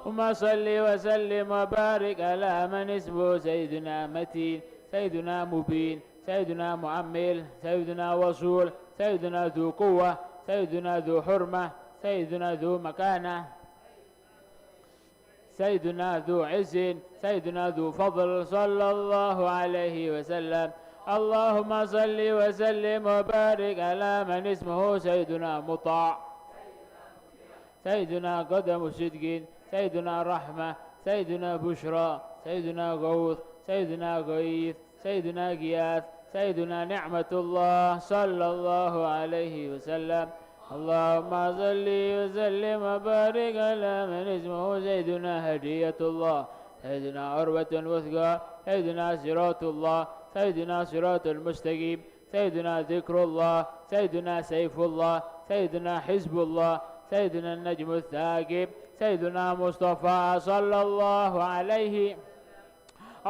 اللهم صل وسلم وبارك على من اسمه سيدنا متين، سيدنا مبين، سيدنا مؤمل، سيدنا وصول، سيدنا ذو قوة، سيدنا ذو حرمة، سيدنا ذو مكانة، سيدنا ذو عز، سيدنا ذو فضل صلى الله عليه وسلم. اللهم صل وسلم وبارك على من اسمه سيدنا مطاع، سيدنا قدم صدق، سيدنا رحمة، سيدنا بشرى، سيدنا غوث، سيدنا غيث، سيدنا غياث، سيدنا نعمة الله صلى الله عليه وسلم. اللهم صل وسلم وبارك على من اسمه سيدنا هدية الله، سيدنا عروة الوثقى، سيدنا صراط الله، سيدنا صراط المستقيم، سيدنا ذكر الله، سيدنا سيف الله، سيدنا حزب الله، سيدنا النجم الثاقب، سيدنا مصطفى صلى الله عليه.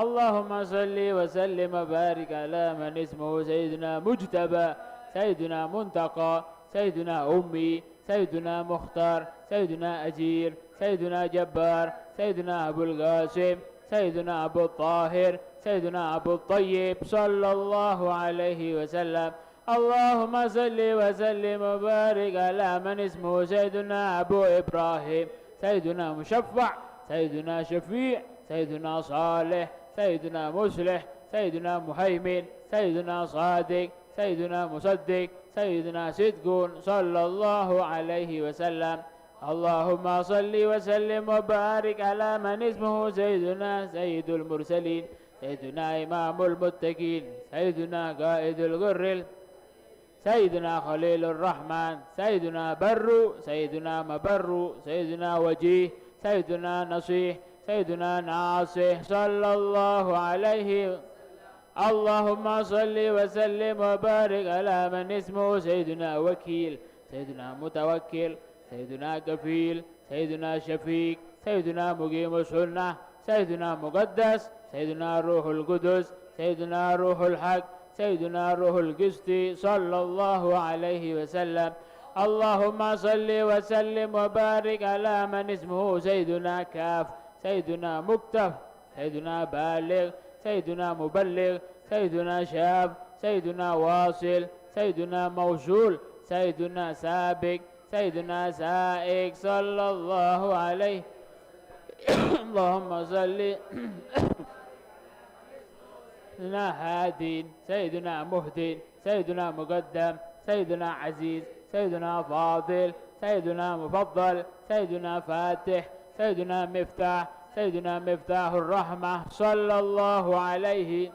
اللهم صل وسلم وبارك على من اسمه سيدنا مجتبى، سيدنا منتقى، سيدنا أمي، سيدنا مختار، سيدنا أجير، سيدنا جبار، سيدنا أبو القاسم، سيدنا أبو الطاهر، سيدنا أبو الطيب صلى الله عليه وسلم. اللهم صل وسلم وبارك على من اسمه سيدنا أبو إبراهيم، سيدنا مشفع، سيدنا شفيع، سيدنا صالح، سيدنا مصلح، سيدنا مهيمن، سيدنا صادق، سيدنا مصدق، سيدنا صدق صلى الله عليه وسلم. اللهم صل وسلم وبارك على من اسمه سيدنا سيد المرسلين، سيدنا إمام المتقين، سيدنا قائد الغر، سيدنا خليل الرحمن، سيدنا بر، سيدنا مبر، سيدنا وجيه، سيدنا نصيح، سيدنا ناصح صلى الله عليه وسلم. اللهم صل وسلم وبارك على من اسمه سيدنا وكيل، سيدنا متوكل، سيدنا كفيل، سيدنا شفيق، سيدنا مقيم السنة، سيدنا مقدس، سيدنا روح القدس، سيدنا روح الحق، سيدنا روح القسط صلى الله عليه وسلم. اللهم صل وسلم وبارك على من اسمه سيدنا كاف، سيدنا مكتف، سيدنا بالغ، سيدنا مبلغ، سيدنا شاب، سيدنا واصل، سيدنا موصول، سيدنا سابق، سيدنا سائق صلى الله عليه. اللهم صل. سيدنا هادين، سيدنا مهدين، سيدنا مقدم، سيدنا عزيز، سيدنا فاضل، سيدنا مفضل، سيدنا فاتح، سيدنا مفتاح، سيدنا مفتاح الرحمة صلى الله عليه.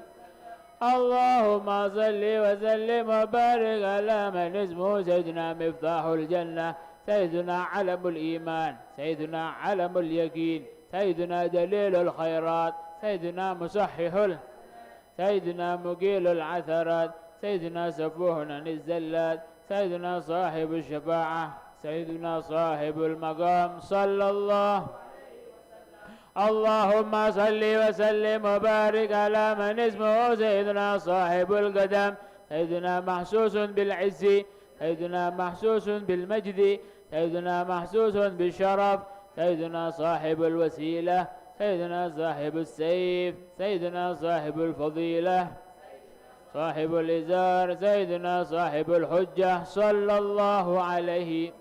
اللهم صل وسلم وبارك على من اسمه سيدنا مفتاح الجنة، سيدنا علم الإيمان، سيدنا علم اليقين، سيدنا دليل الخيرات، سيدنا مصحح، سيدنا مقيل العثرات، سيدنا سفوح عن الزلات، سيدنا صاحب الشفاعة، سيدنا صاحب المقام صلى الله. اللهم صل وسلم وبارك على من اسمه سيدنا صاحب القدم، سيدنا محسوس بالعز، سيدنا محسوس بالمجد، سيدنا محسوس بالشرف، سيدنا صاحب الوسيلة، سيدنا صاحب السيف، سيدنا صاحب الفضيلة، صاحب الإزار، سيدنا صاحب الحجة صلى الله عليه.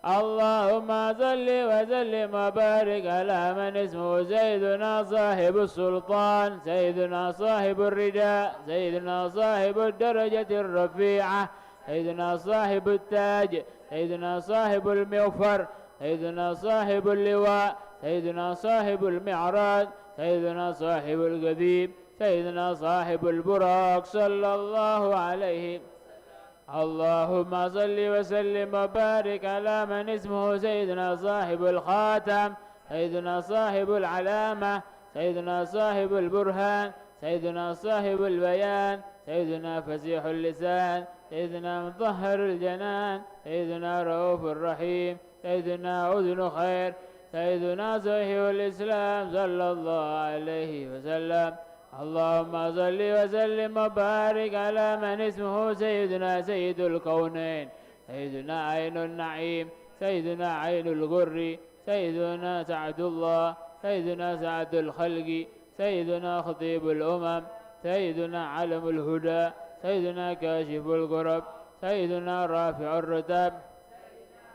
اللهم صل وسلم وبارك على من اسمه سيدنا صاحب السلطان، سيدنا صاحب الرداء، سيدنا صاحب الدرجة الرفيعة، سيدنا صاحب التاج، سيدنا صاحب المغفر، سيدنا صاحب اللواء، سيدنا صاحب المعراج، سيدنا صاحب القذيب، سيدنا صاحب البراق صلى الله عليه. اللهم صل وسلم وبارك على من اسمه سيدنا صاحب الخاتم، سيدنا صاحب العلامة، سيدنا صاحب البرهان، سيدنا صاحب البيان، سيدنا فسيح اللسان، سيدنا مطهر الجنان، سيدنا رؤوف الرحيم، سيدنا أذن خير، سيدنا صحيح الإسلام صلى الله عليه وسلم. اللهم صل وسلم وبارك على من اسمه سيدنا سيد الكونين، سيدنا عين النعيم، سيدنا عين الغر، سيدنا سعد الله، سيدنا سعد الخلق، سيدنا خطيب الأمم، سيدنا علم الهدى، سيدنا كاشف الكرب، سيدنا رافع الرتب،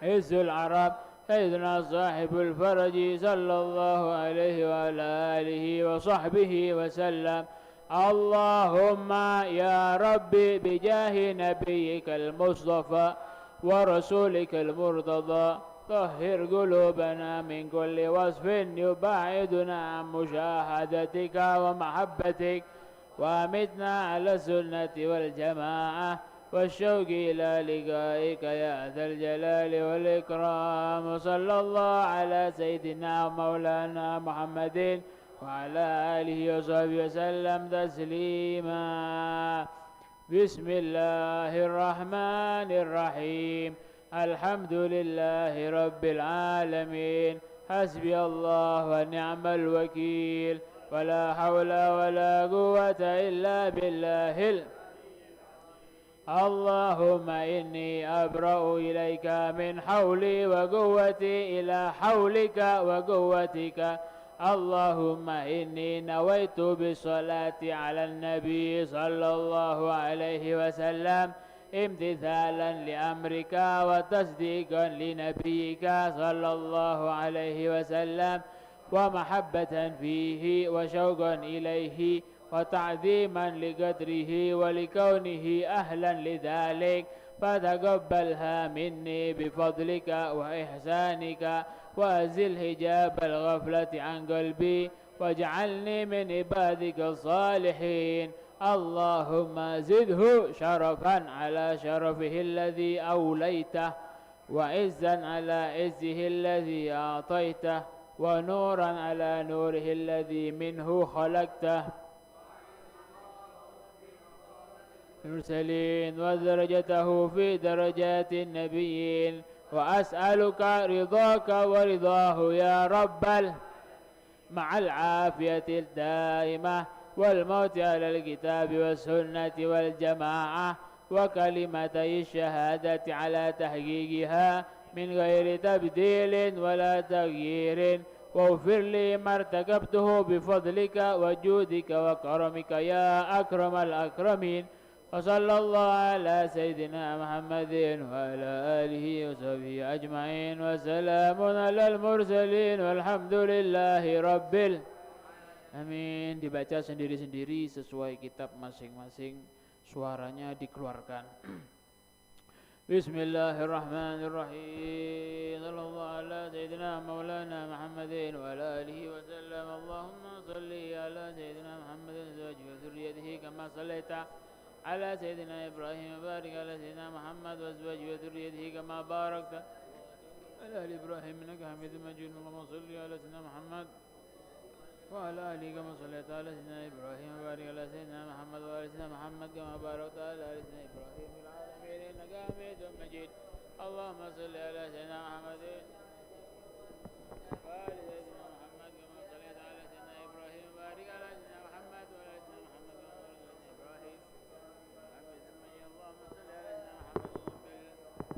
عز العرب، سيدنا صاحب الفرج صلى الله عليه وعلى آله وصحبه وسلم. اللهم يا ربي بجاه نبيك المصطفى ورسولك المرتضى طهر قلوبنا من كل وصف يبعدنا عن مشاهدتك ومحبتك، وأمتنا على السنة والجماعة والشوق إلى لقائك يا ذا الجلال والإكرام. صلى الله على سيدنا ومولانا محمد وعلى آله وصحبه وسلم تسليما. بسم الله الرحمن الرحيم. الحمد لله رب العالمين. حسبي الله ونعم الوكيل، ولا حول ولا قوة إلا بالله. اللهم إني أبرأ إليك من حولي وقوتي إلى حولك وقوتك. اللهم إني نويت بالصلاة على النبي صلى الله عليه وسلم امتثالا لأمرك وتصديقا لنبيك صلى الله عليه وسلم، ومحبة فيه وشوقا إليه وتعظيما لقدره ولكونه أهلا لذلك، فتقبلها مني بفضلك وإحسانك، وأزل حجاب الغفلة عن قلبي، واجعلني من عبادك الصالحين. اللهم زده شرفا على شرفه الذي أوليته، وعزا على عزه الذي أعطيته، ونورا على نوره الذي منه خلقته، المرسلين ودرجته في درجات النبيين. وأسألك رضاك ورضاه يا رب مع العافية الدائمة والموت على الكتاب والسنة والجماعة وكلمتي الشهادة على تحقيقها من غير تبديل ولا تغيير، واغفر لي ما ارتكبته بفضلك وجودك وكرمك يا أكرم الأكرمين. وصلى الله على سيدنا محمد وعلى آله وصحبه أجمعين وسلام على المرسلين والحمد لله رب العالمين. Dibaca sendiri-sendiri sesuai kitab masing-masing, suaranya dikeluarkan. Bismillahirrahmanirrahim. Sallallahu ala sayyidina maulana Muhammadin wa ala alihi wa sallam. Allahumma salli ala sayyidina Muhammadin wa dhurriyyatihi kama sallaita على سيدنا إبراهيم وبارك على سيدنا محمد وأزواجه وذريته كما باركت على آل إبراهيم إنك حميد مجيد. اللهم صل على سيدنا محمد وعلى آله كما صليت على سيدنا إبراهيم وبارك على سيدنا محمد وعلى سيدنا محمد كما باركت على آل سيدنا إبراهيم في العالمين إنك حميد مجيد. اللهم صل على سيدنا محمد وآل سيدنا محمد كما صليت على سيدنا إبراهيم وبارك على سيدنا محمد وعلى سيدنا محمد كما باركت على سيدنا إبراهيم. اللهم صل على سيدنا محمد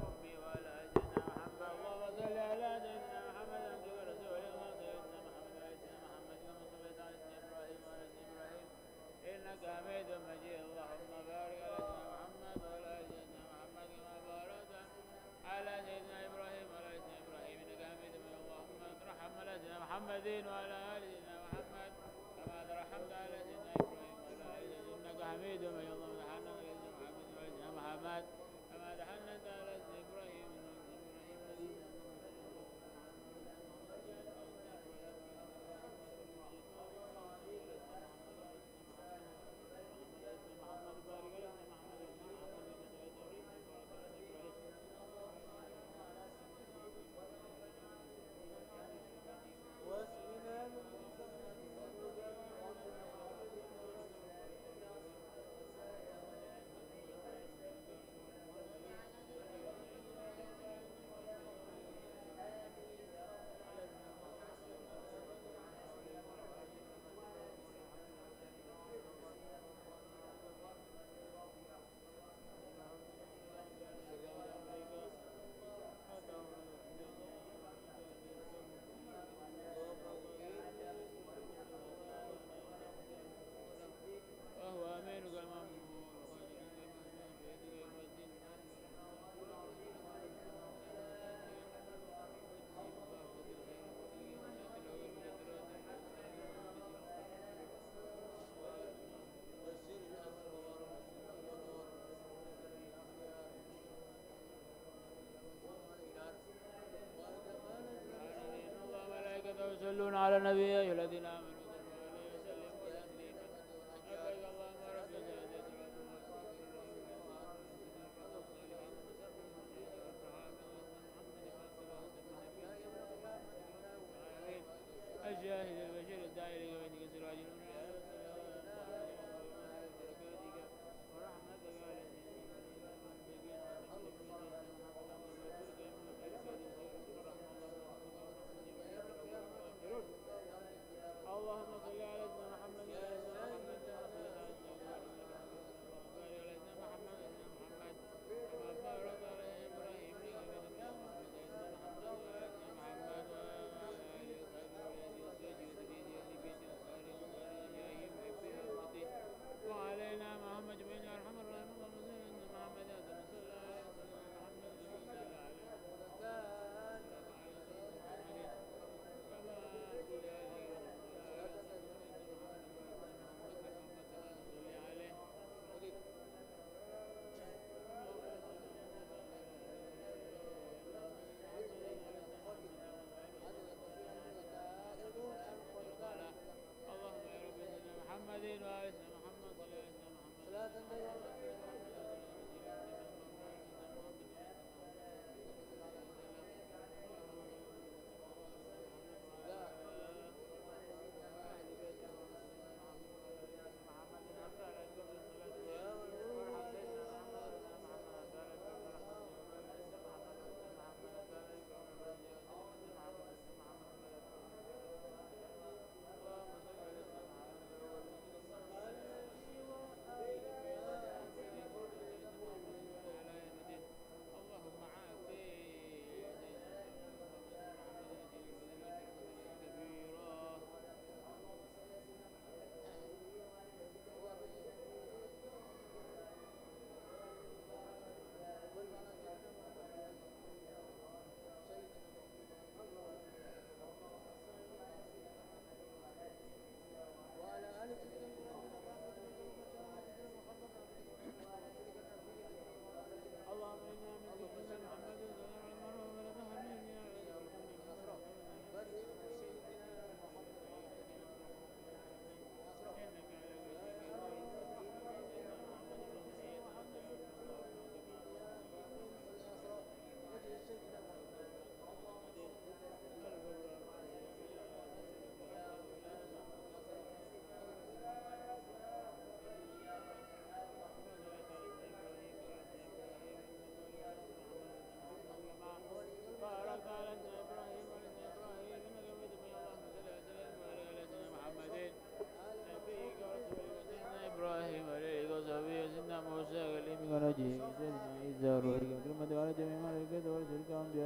أمي وعلى آل سيدنا محمد. اللهم صل على سيدنا محمد عبدك ورسولك وسيدنا محمد وعلى سيدنا محمد كما صليت على سيدنا إبراهيم وعلى سيدنا إبراهيم إنك حميد مجيد. اللهم بارك على سيدنا محمد وعلى آل سيدنا محمد كما باركت على سيدنا إبراهيم وعلى آل سيدنا إبراهيم إنك حميد مجيد. اللهم ارحم على سيدنا محمد وعلى آل سيدنا محمد كما ترحمت على سيدنا إبراهيم وعلى آل سيدنا إنك حميد مجيد. اللهم تحنن على سيدنا محمد كما تحننت على سيدنا إبراهيم يصلون على النبي يا أيها الذين آمنوا صلوا عليه وسلموا تسليما. الشاهد البشير الداعي إليك وإنك سراج المنير ورحمتك على الله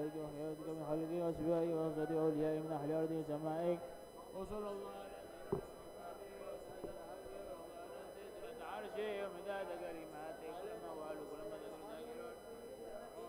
ملائكتك وحياتك من خلقك وأسبائك وأصدق أولياء من أهل الأرض وسمائك وصلى الله على سيدنا عرشه ومداد كلماتك كلما وعلو كلما ذكر ذاكرون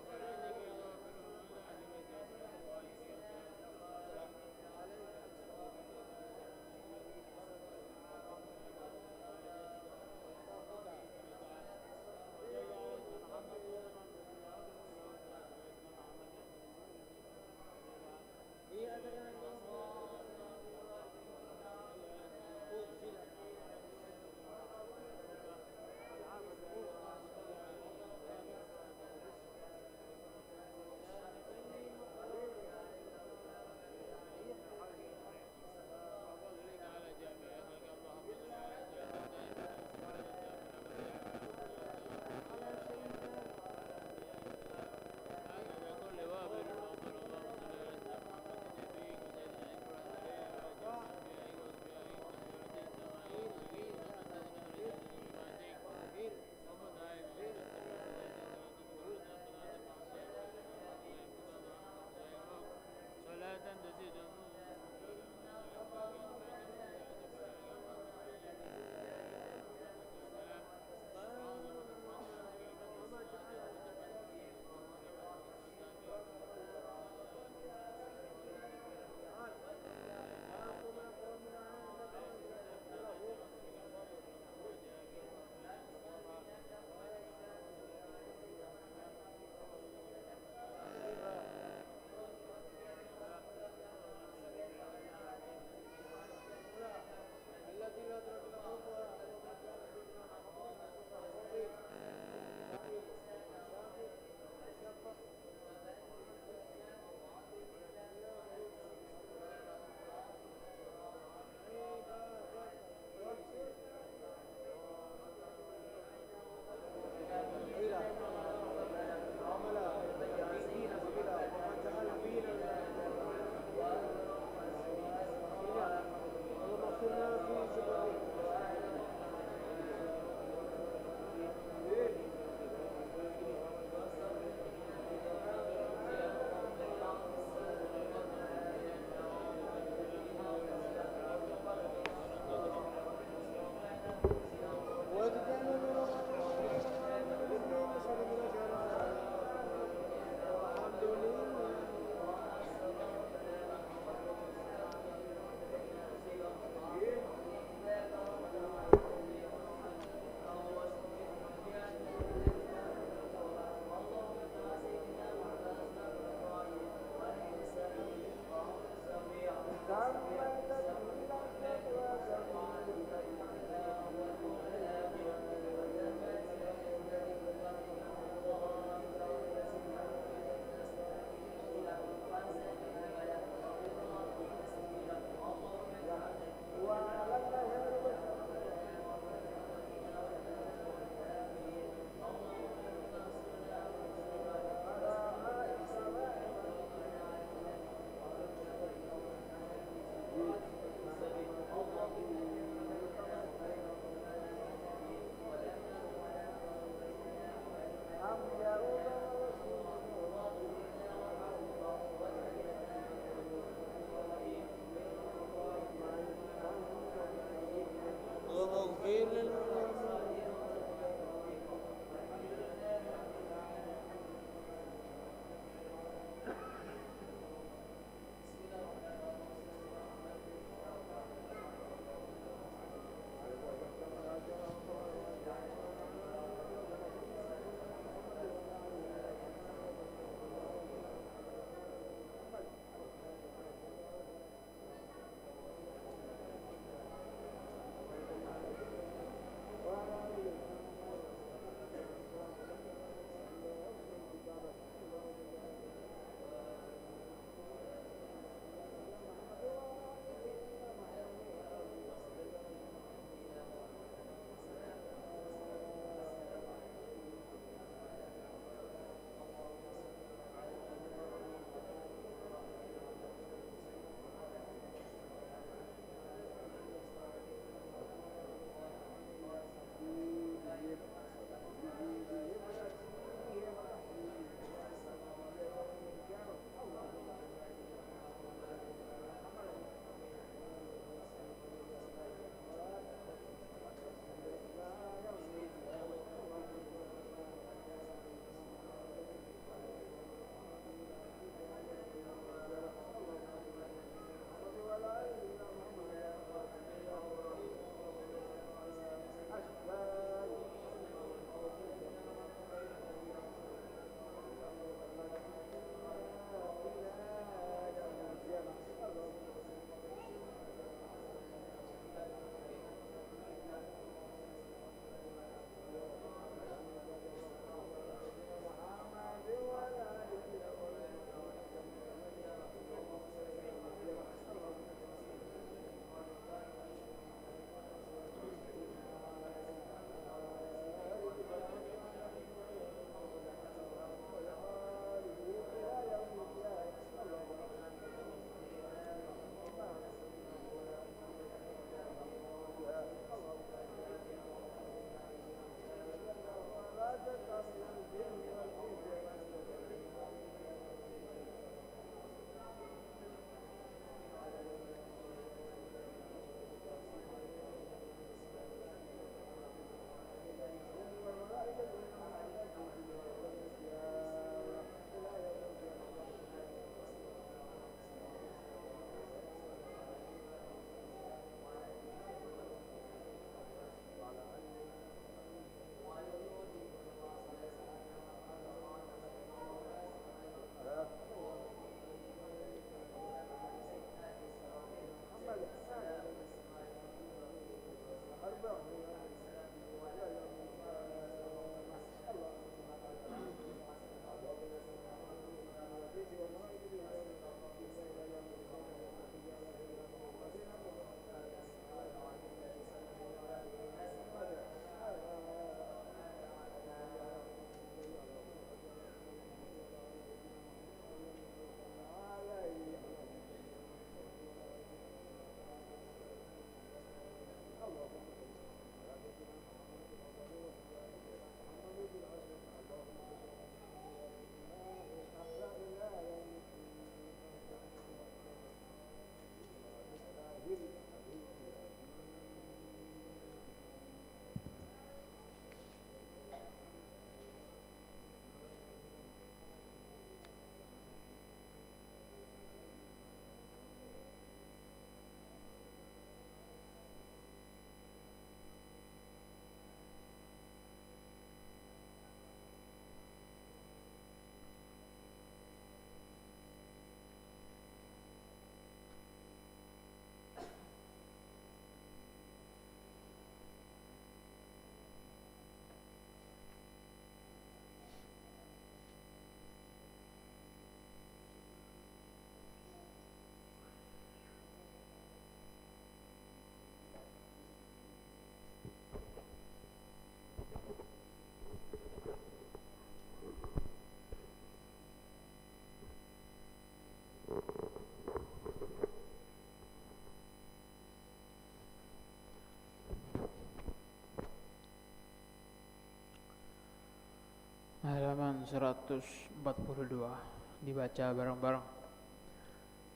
142 dibaca bareng-bareng.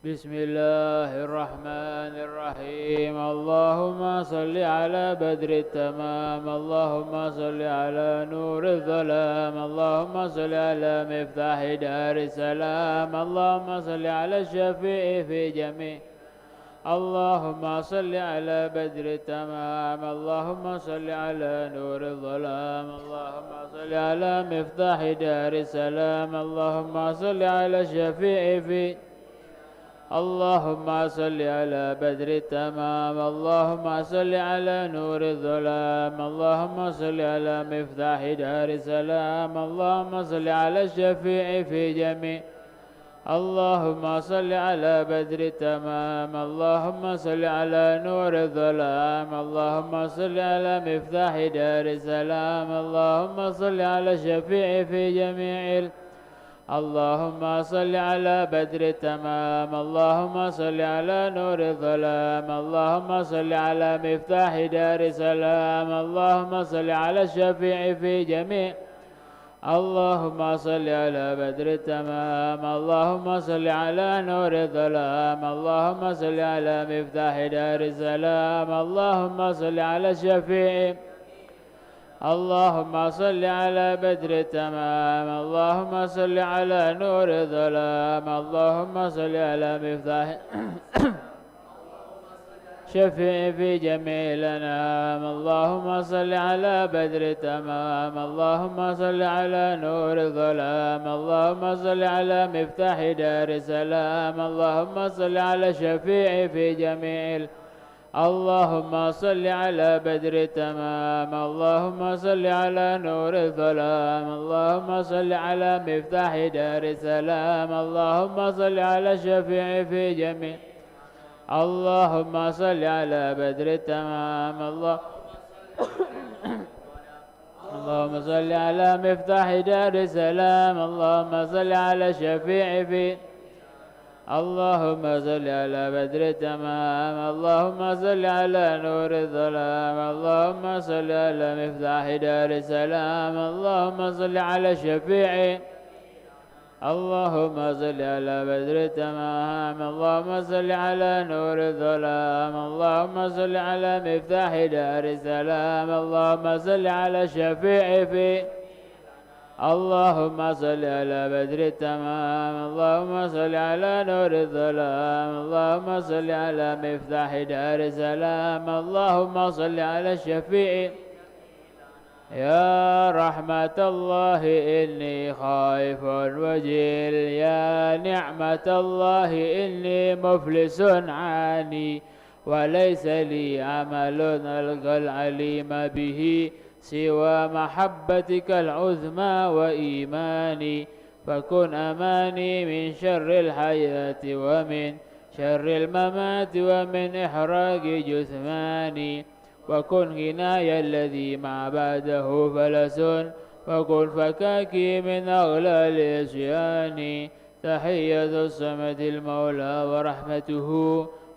Bismillahirrahmanirrahim. Allahumma salli ala badri tamam. Allahumma salli ala nuril zalam. Allahumma salli ala miftahi dari salam. Allahumma salli ala syafi'i fi jami'. اللهم صل على بدر التمام. اللهم صل على نور الظلام. اللهم صل على مفتاح دار السلام. اللهم صل على الشفيع في. اللهم صل على بدر التمام. اللهم صل على نور الظلام. اللهم صل على مفتاح دار السلام. اللهم صل على الشفيع في جميع. اللهم صل على بدر التمام. اللهم صل على نور الظلام. اللهم صل على مفتاح دار السلام. اللهم صل على الشفيع في جميع. اللهم صل على بدر التمام. اللهم صل على نور الظلام. اللهم صل على مفتاح دار السلام. اللهم صل على الشفيع في جميع. اللهم صل على بدر التمام. اللهم صل على نور الظلام. اللهم صل على مفتاح دار السلام. اللهم صل على الشفيع. اللهم صل على بدر التمام. اللهم صل على نور الظلام. اللهم صل على مفتاح شفيع في جميع الأنام. اللهم صل على بدر التمام. اللهم صل على نور الظلام. اللهم صل على مفتاح دار السلام. اللهم صل على شفيع في جميع. اللهم صل على بدر التمام. اللهم صل على نور الظلام. اللهم صل على مفتاح دار السلام. اللهم صل على شفيع في جميع. اللهم صل على بدر التمام. اللهم صل على مفتاح دار السلام. اللهم صل على شفيع في. اللهم صل على بدر التمام. اللهم صل على نور الظلام. اللهم صل على مفتاح دار السلام. اللهم صل على شفيع. اللهم صل على بدر التمام. اللهم صل على نور الظلام. اللهم صل على مفتاح دار السلام. اللهم صل على شفيع في. اللهم صل على بدر التمام. اللهم صل على نور الظلام. اللهم صل على مفتاح دار السلام. اللهم صل على الشفيع. يا رحمة الله إني خائف وجيل. يا نعمة الله إني مفلس عاني. وليس لي عمل ألقى العليم به سوى محبتك العظمى وإيماني. فكن أماني من شر الحياة ومن شر الممات ومن إحراق جثماني. وكن غناي الذي ما بعده فلس. وكن فكاكي من أغلال عصياني. تحية الصمد المولى ورحمته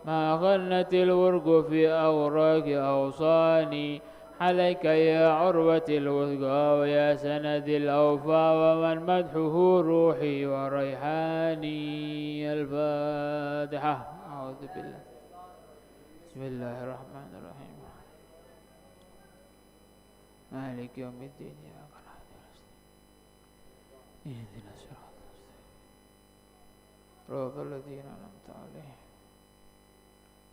ما غنت الورق في أوراق أغصاني. عليك يا عروة الوثقى ويا سند الأوفى ومن مدحه روحي وريحاني. الفاتحة. أعوذ بالله. بسم الله الرحمن الرحيم. مالك يوم الدين. إياك نعبد ونستعين. اهدنا الصراط المستقيم صراط الذين أنعمت عليهم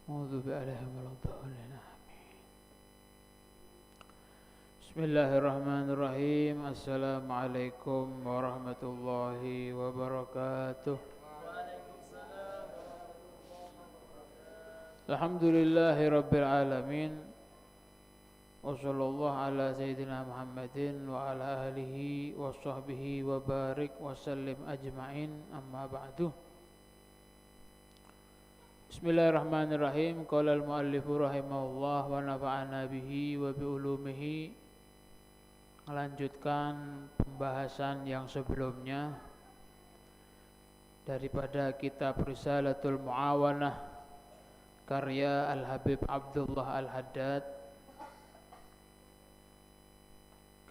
غير عليهم ولا الضالين. بسم الله الرحمن الرحيم. السلام عليكم ورحمة الله وبركاته. الحمد لله رب العالمين. وصلى الله على سيدنا محمد وعلى آله وصحبه وبارك وسلم أجمعين. أما بعد. Bismillahirrahmanirrahim. Qala al-muallifu rahimahullah wa nafa'ana bihi wa bi'ulumihi. Melanjutkan pembahasan yang sebelumnya daripada kitab Risalatul Mu'awanah karya Al-Habib Abdullah Al-Haddad.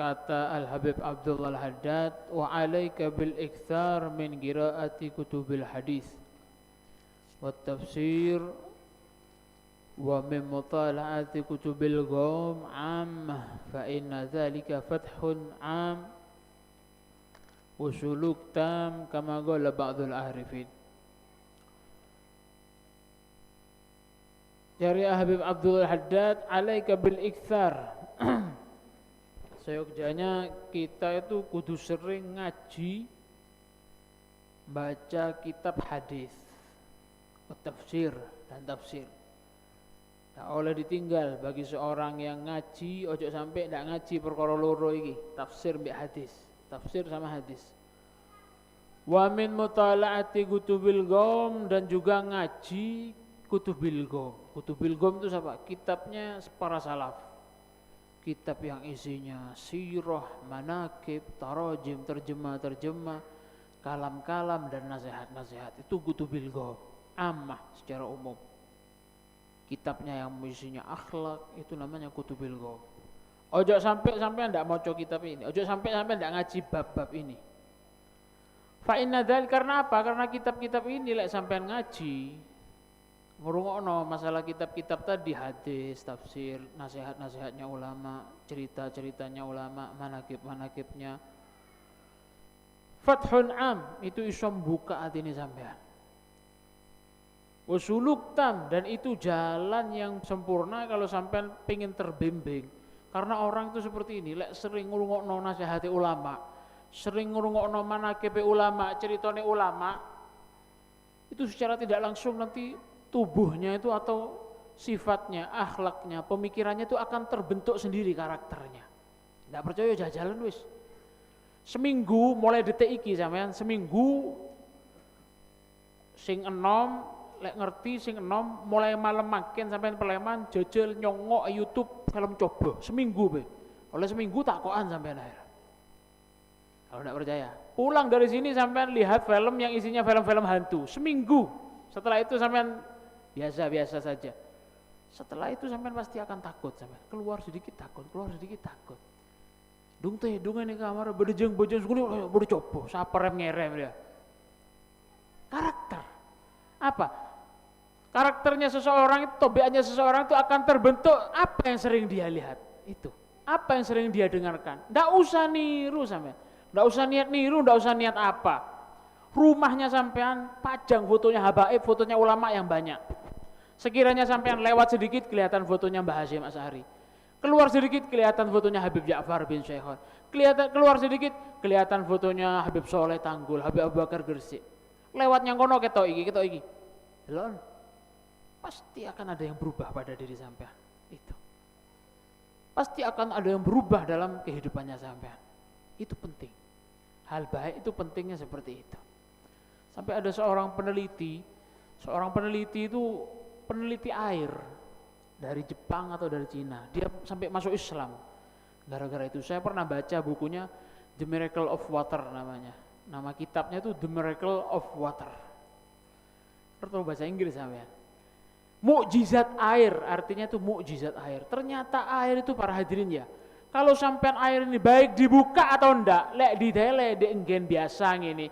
Kata Al-Habib Abdullah Al-Haddad, wa alaika bil ikthar min qiraati kutubil hadis wa tafsir wa min mutala'ati kutubil ghaum ammah fa inna dhalika fathun am wa suluk tam kama qala ba'dul arifin. Dari Habib Abdullah Haddad, alaika bil ikthar. Seyogjanya kita itu kudu sering ngaji, baca kitab hadis, tafsir dan tafsir. Tak oleh ditinggal bagi seorang yang ngaji, ojo sampai ndak ngaji perkara loro iki, tafsir mbek hadis, tafsir sama hadis. Wa min mutala'ati kutubil ghaum, dan juga ngaji kutubil ghaum. Kutubil ghaum itu apa? Kitabnya para salaf. Kitab yang isinya sirah, manaqib, tarajim, terjemah-terjemah, kalam-kalam dan nasihat-nasihat. Itu kutubil ghaum, ammah secara umum. Kitabnya yang isinya akhlak itu namanya kutubil ghaum. Ojo sampai ndak maca kitab ini. Ojo sampai ndak ngaji bab-bab ini. Fa inna dzal, karena apa? Karena kitab-kitab ini lek sampean ngaji, ngurungokno masalah kitab-kitab tadi, hadis, tafsir, nasihat-nasihatnya ulama, cerita-ceritanya ulama, manaqib-manaqibnya. Fathun am, itu iso buka atine sampean. Wasuluk tam, dan itu jalan yang sempurna kalau sampean pengen terbimbing. Karena orang itu seperti ini, lek sering ngurungokno nasihat ulama, sering ngurungokno manaqib ulama, ceritane ulama, itu secara tidak langsung nanti tubuhnya itu atau sifatnya, akhlaknya, pemikirannya itu akan terbentuk sendiri karakternya. Tidak percaya jajalan wis. Seminggu mulai detik iki sampean, seminggu sing enom lek ngerti sing enom, mulai malam makin sampean peleman jajal nyongok YouTube film coba seminggu be. Oleh seminggu takokan sampean akhir. Kalau tidak percaya, pulang dari sini sampean lihat film yang isinya film-film hantu seminggu. Setelah itu sampean biasa-biasa saja. Setelah itu sampean pasti akan takut, sampean keluar sedikit takut, keluar sedikit takut. Dung teh dungan di kamar bejeng-bejeng sekali bodo coba, saperem ngerem dia. Karakter. Apa? Karakternya seseorang itu, tobiannya seseorang itu akan terbentuk apa yang sering dia lihat. Itu. Apa yang sering dia dengarkan. Ndak usah niru sampean. Ndak usah niat niru, ndak usah niat apa. Rumahnya sampean pajang fotonya habaib, fotonya ulama yang banyak. Sekiranya sampean lewat sedikit kelihatan fotonya Mbah Hasyim Asy'ari. Keluar sedikit kelihatan fotonya Habib Ja'far bin Syekhon. Keluar sedikit kelihatan fotonya Habib Soleh Tanggul, Habib Abu Bakar Gresik. Lewatnya kono ketok iki. Delon. Pasti akan ada yang berubah pada diri sampean. Itu. Pasti akan ada yang berubah dalam kehidupannya sampean. Itu penting. Hal baik itu pentingnya seperti itu. Sampai ada seorang peneliti itu peneliti air dari Jepang atau dari Cina. Dia sampai masuk Islam. Gara-gara itu saya pernah baca bukunya The Miracle of Water namanya. Nama kitabnya itu The Miracle of Water. Terus bahasa Inggris sampean. Mukjizat air, artinya itu mukjizat air. Ternyata air itu para hadirin ya. Kalau sampean air ini baik dibuka atau enggak, lek di tele di enggen biasa ngene.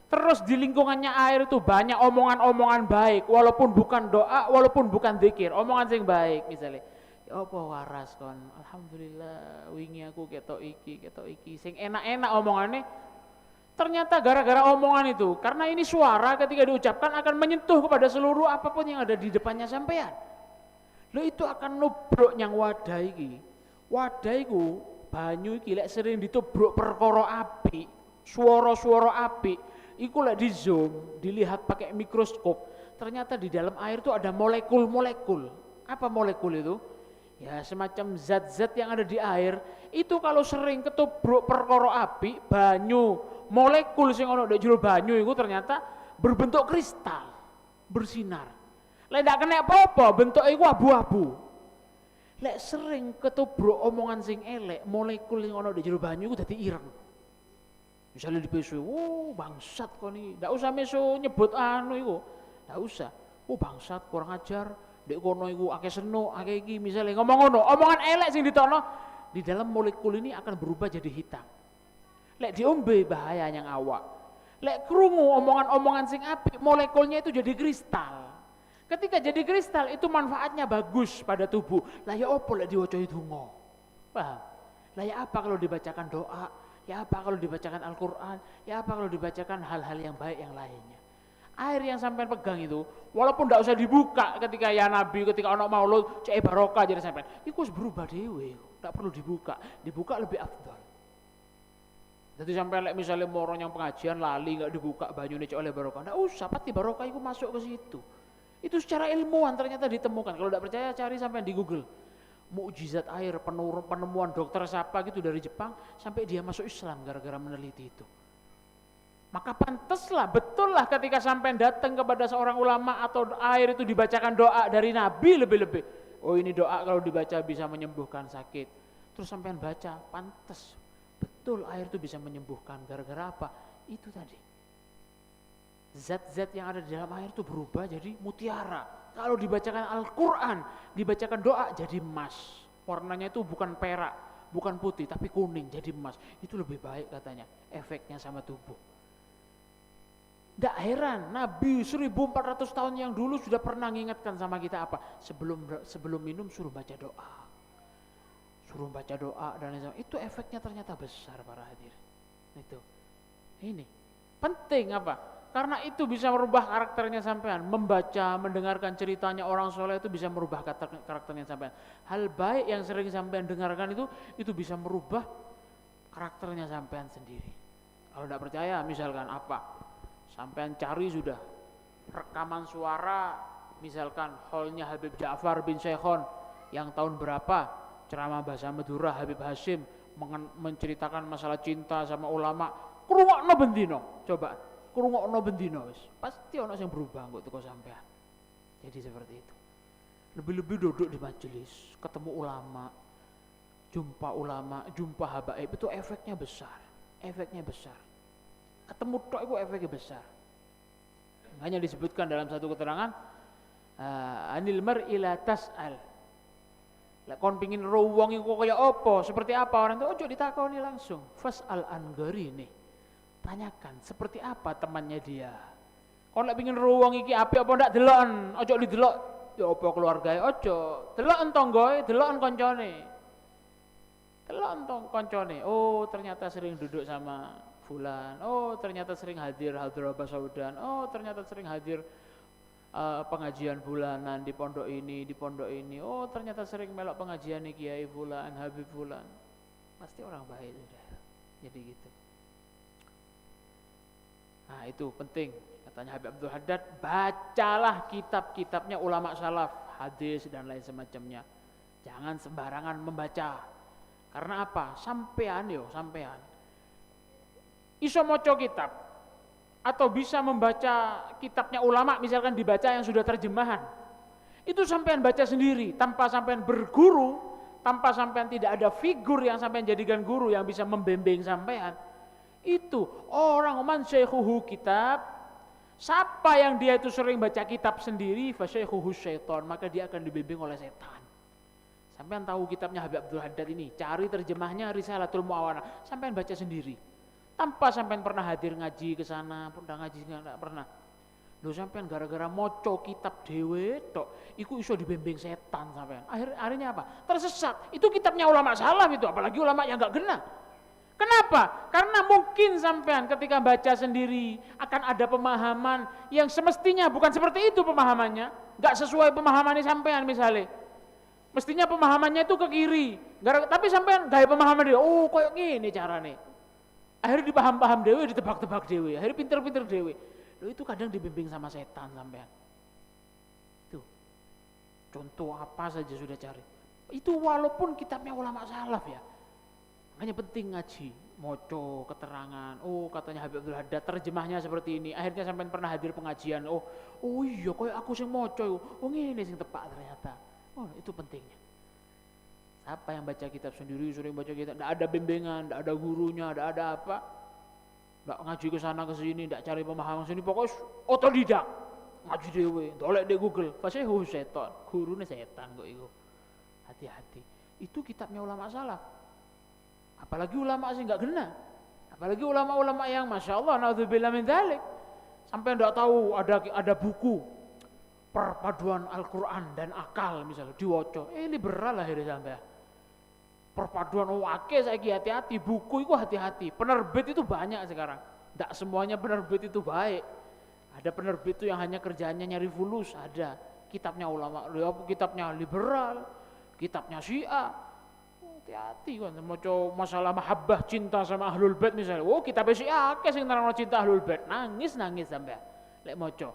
Terus di lingkungannya air itu banyak omongan-omongan baik, walaupun bukan doa, walaupun bukan zikir, omongan sing baik misalnya. Ya apa waras kon, alhamdulillah wingi aku ketok iki, sing enak-enak omongannya. Ternyata gara-gara omongan itu, karena ini suara ketika diucapkan akan menyentuh kepada seluruh apapun yang ada di depannya sampean. Lo itu akan nubruk yang wadah iki. Wadah iku banyu iki lek sering ditubruk perkara api, suara-suara api, iku lek di zoom, dilihat pakai mikroskop, ternyata di dalam air itu ada molekul-molekul. Apa molekul itu? Ya semacam zat-zat yang ada di air. Itu kalau sering ketubruk perkara api, banyu, molekul sing ana di jero banyu iku ternyata berbentuk kristal, bersinar. Lek ndak kena apa-apa, bentuknya iku abu-abu. Lek sering ketubruk omongan sing elek, molekul sing ana di jero banyu iku dadi ireng. Misalnya di pesu, bangsat kok nih, ndak usah mesu nyebut anu iku, ndak usah. Bangsat kurang ajar, dek kono iku akeh seno, akeh iki misalnya ngomong ngono, omongan elek sing ditokno, di dalam molekul ini akan berubah jadi hitam. Lek diombe bahaya yang awak. Lek krungu omongan-omongan sing apik, molekulnya itu jadi kristal. Ketika jadi kristal itu manfaatnya bagus pada tubuh. Lah ya opo lek diwaca donga. Paham? Lah ya apa kalau dibacakan doa? Ya apa kalau dibacakan Al-Qur'an? Ya apa kalau dibacakan hal-hal yang baik yang lainnya? Air yang sampean pegang itu, walaupun tidak usah dibuka ketika ya Nabi, ketika anak maulud, cek barokah jadi sampean. Iku harus berubah dewe, tidak perlu dibuka lebih afdal. Jadi sampai misalnya moro yang pengajian lali nggak dibuka banyune cek oleh barokah, nggak usah, pasti barokah itu masuk ke situ. Itu secara ilmuwan ternyata ditemukan. Kalau tidak percaya cari sampai di Google. Mukjizat air, penemuan dokter siapa gitu dari Jepang sampai dia masuk Islam gara-gara meneliti itu. Maka pantaslah, betul lah ketika sampai datang kepada seorang ulama atau air itu dibacakan doa dari Nabi lebih-lebih. Oh ini doa kalau dibaca bisa menyembuhkan sakit. Terus sampai baca, pantas. Betul air itu bisa menyembuhkan. Gara-gara apa? Itu tadi. Zat-zat yang ada di dalam air itu berubah jadi mutiara. Kalau dibacakan Al-Quran, dibacakan doa jadi emas. Warnanya itu bukan perak, bukan putih, tapi kuning jadi emas. Itu lebih baik katanya, efeknya sama tubuh. Tidak heran, Nabi 1400 tahun yang dulu sudah pernah mengingatkan sama kita apa? Sebelum minum suruh baca doa. Suruh baca doa dan lain-lain. Itu efeknya ternyata besar para hadirin. Itu. Ini penting apa? Karena itu bisa merubah karakternya sampean. Membaca, mendengarkan ceritanya orang soleh itu bisa merubah karakternya sampean. Hal baik yang sering sampean dengarkan itu bisa merubah karakternya sampean sendiri. Kalau tidak percaya misalkan apa? Sampean cari sudah rekaman suara misalkan hallnya Habib Ja'far bin Syekhon yang tahun berapa ceramah bahasa Madura Habib Hashim menceritakan masalah cinta sama ulama, krungokno bendino, coba krungokno bendino wis pasti ono yang berubah kok teko sampean. Jadi seperti itu. Lebih-lebih duduk di majelis, ketemu ulama, jumpa habaib itu efeknya besar. Ketemu tok itu efeknya besar. Hanya disebutkan dalam satu keterangan anil mar'i la tas'al. Lek kon pengin ro wong iku kaya apa, seperti apa orang itu ojo ditakoni langsung. Fas'al an gharini. Tanyakan seperti apa temannya dia. Kon lek pengin ro wong iki apik apa ndak delokon, ojo didelok ya apa keluargae ojo. Delokon tanggae, delokon kancane. Delokon kancane. Oh, ternyata sering duduk sama fulan, oh ternyata sering hadir hadrah Saudan, oh ternyata sering hadir pengajian bulanan di pondok ini, oh ternyata sering melok pengajian Kiai fulan, Habib fulan, pasti orang baik sudah, jadi gitu. Nah itu penting, katanya Habib Abdul Haddad, bacalah kitab-kitabnya ulama salaf, hadis dan lain semacamnya, jangan sembarangan membaca, karena apa? Sampean iso moco kitab atau bisa membaca kitabnya ulama misalkan dibaca yang sudah terjemahan itu sampean baca sendiri tanpa sampean berguru, tanpa sampean tidak ada figur yang sampean jadikan guru yang bisa membimbing sampean. Itu orang man syaikhuhu kitab, siapa yang dia itu sering baca kitab sendiri fa syaikhuhu syaitan, maka dia akan dibimbing oleh setan. Sampean tahu kitabnya Habib Abdul Haddad ini, cari terjemahnya Risalatul Muawana, sampean baca sendiri. Tanpa sampean pernah hadir ngaji ke sana, pernah ngaji enggak pernah. Lho sampean gara-gara moco kitab dhewe tok, iku iso dibimbing setan sampean. Akhirnya apa? Tersesat. Itu kitabnya ulama salaf itu, apalagi ulama yang enggak kena. Kenapa? Karena mungkin sampean ketika baca sendiri akan ada pemahaman yang semestinya bukan seperti itu pemahamannya, enggak sesuai pemahamannya sampean misalnya. Mestinya pemahamannya itu ke kiri. Tapi sampean gaya pemahaman dia, oh koyo ngene carane. Akhirnya dipaham-paham dewe, ditebak-tebak dewe, akhirnya pinter-pinter dewe. Loh itu kadang dibimbing sama setan sampean. Itu contoh apa saja sudah cari. Itu walaupun kitabnya ulama salaf ya. Makanya penting ngaji, moco keterangan. Oh katanya Habib Abdul Haddad terjemahnya seperti ini. Akhirnya sampean pernah hadir pengajian. Oh iya koyo aku sing moco. Oh ngene sing tepak ternyata. Oh itu pentingnya. Siapa yang baca kitab sendiri, sering baca kitab, tidak ada bimbingan, tidak ada gurunya, tidak ada apa, tidak ngaji ke sana ke sini, tidak cari pemahaman sini, pokoknya otodidak, ngaji dewe, dolek di Google, pasti setan, gurunya setan kok itu, hati-hati. Itu kitabnya ulama salaf, Apalagi ulama sih nggak kena. Apalagi ulama-ulama yang masya Allah, naudzubillah min dzalik. Sampai nggak tahu ada buku perpaduan Al-Quran dan akal misalnya diwoco. Liberal akhirnya sampai. Perpaduan wake saya hati-hati, buku itu hati-hati. Penerbit itu banyak sekarang. Tidak semuanya penerbit itu baik. Ada penerbit itu yang hanya kerjaannya nyari fulus, ada. Kitabnya ulama, kitabnya liberal, kitabnya Syiah. Hati-hati kan, masalah mahabbah cinta sama ahlul bait misalnya. Oh, kitabnya Syiah akeh sing nerangno cinta ahlul bait. Nangis sampai. Lek maca.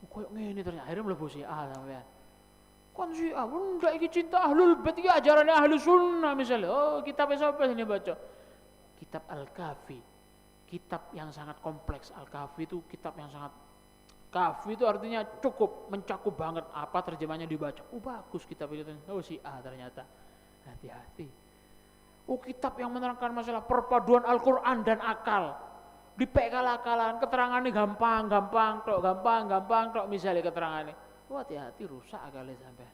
Koyo ngene ternyata akhirnya mlebu Syiah sampai. Kon Syiah, enggak iki cinta ahlul bait iki ajarannya ahli sunnah misalnya. Oh, kitabnya siapa ini baca? Kitab Al-Kafi. Kitab yang sangat kompleks. Al-Kafi itu kitab yang sangat kafi itu artinya cukup, mencakup banget apa terjemahnya dibaca. Oh, bagus kitab itu. Oh, Syiah ternyata. Hati-hati. Oh, kitab yang menerangkan masalah perpaduan Al-Quran dan akal. Dipekal-akalan, keterangannya gampang tok misalnya keterangannya. Oh, hati-hati rusak kali sampai.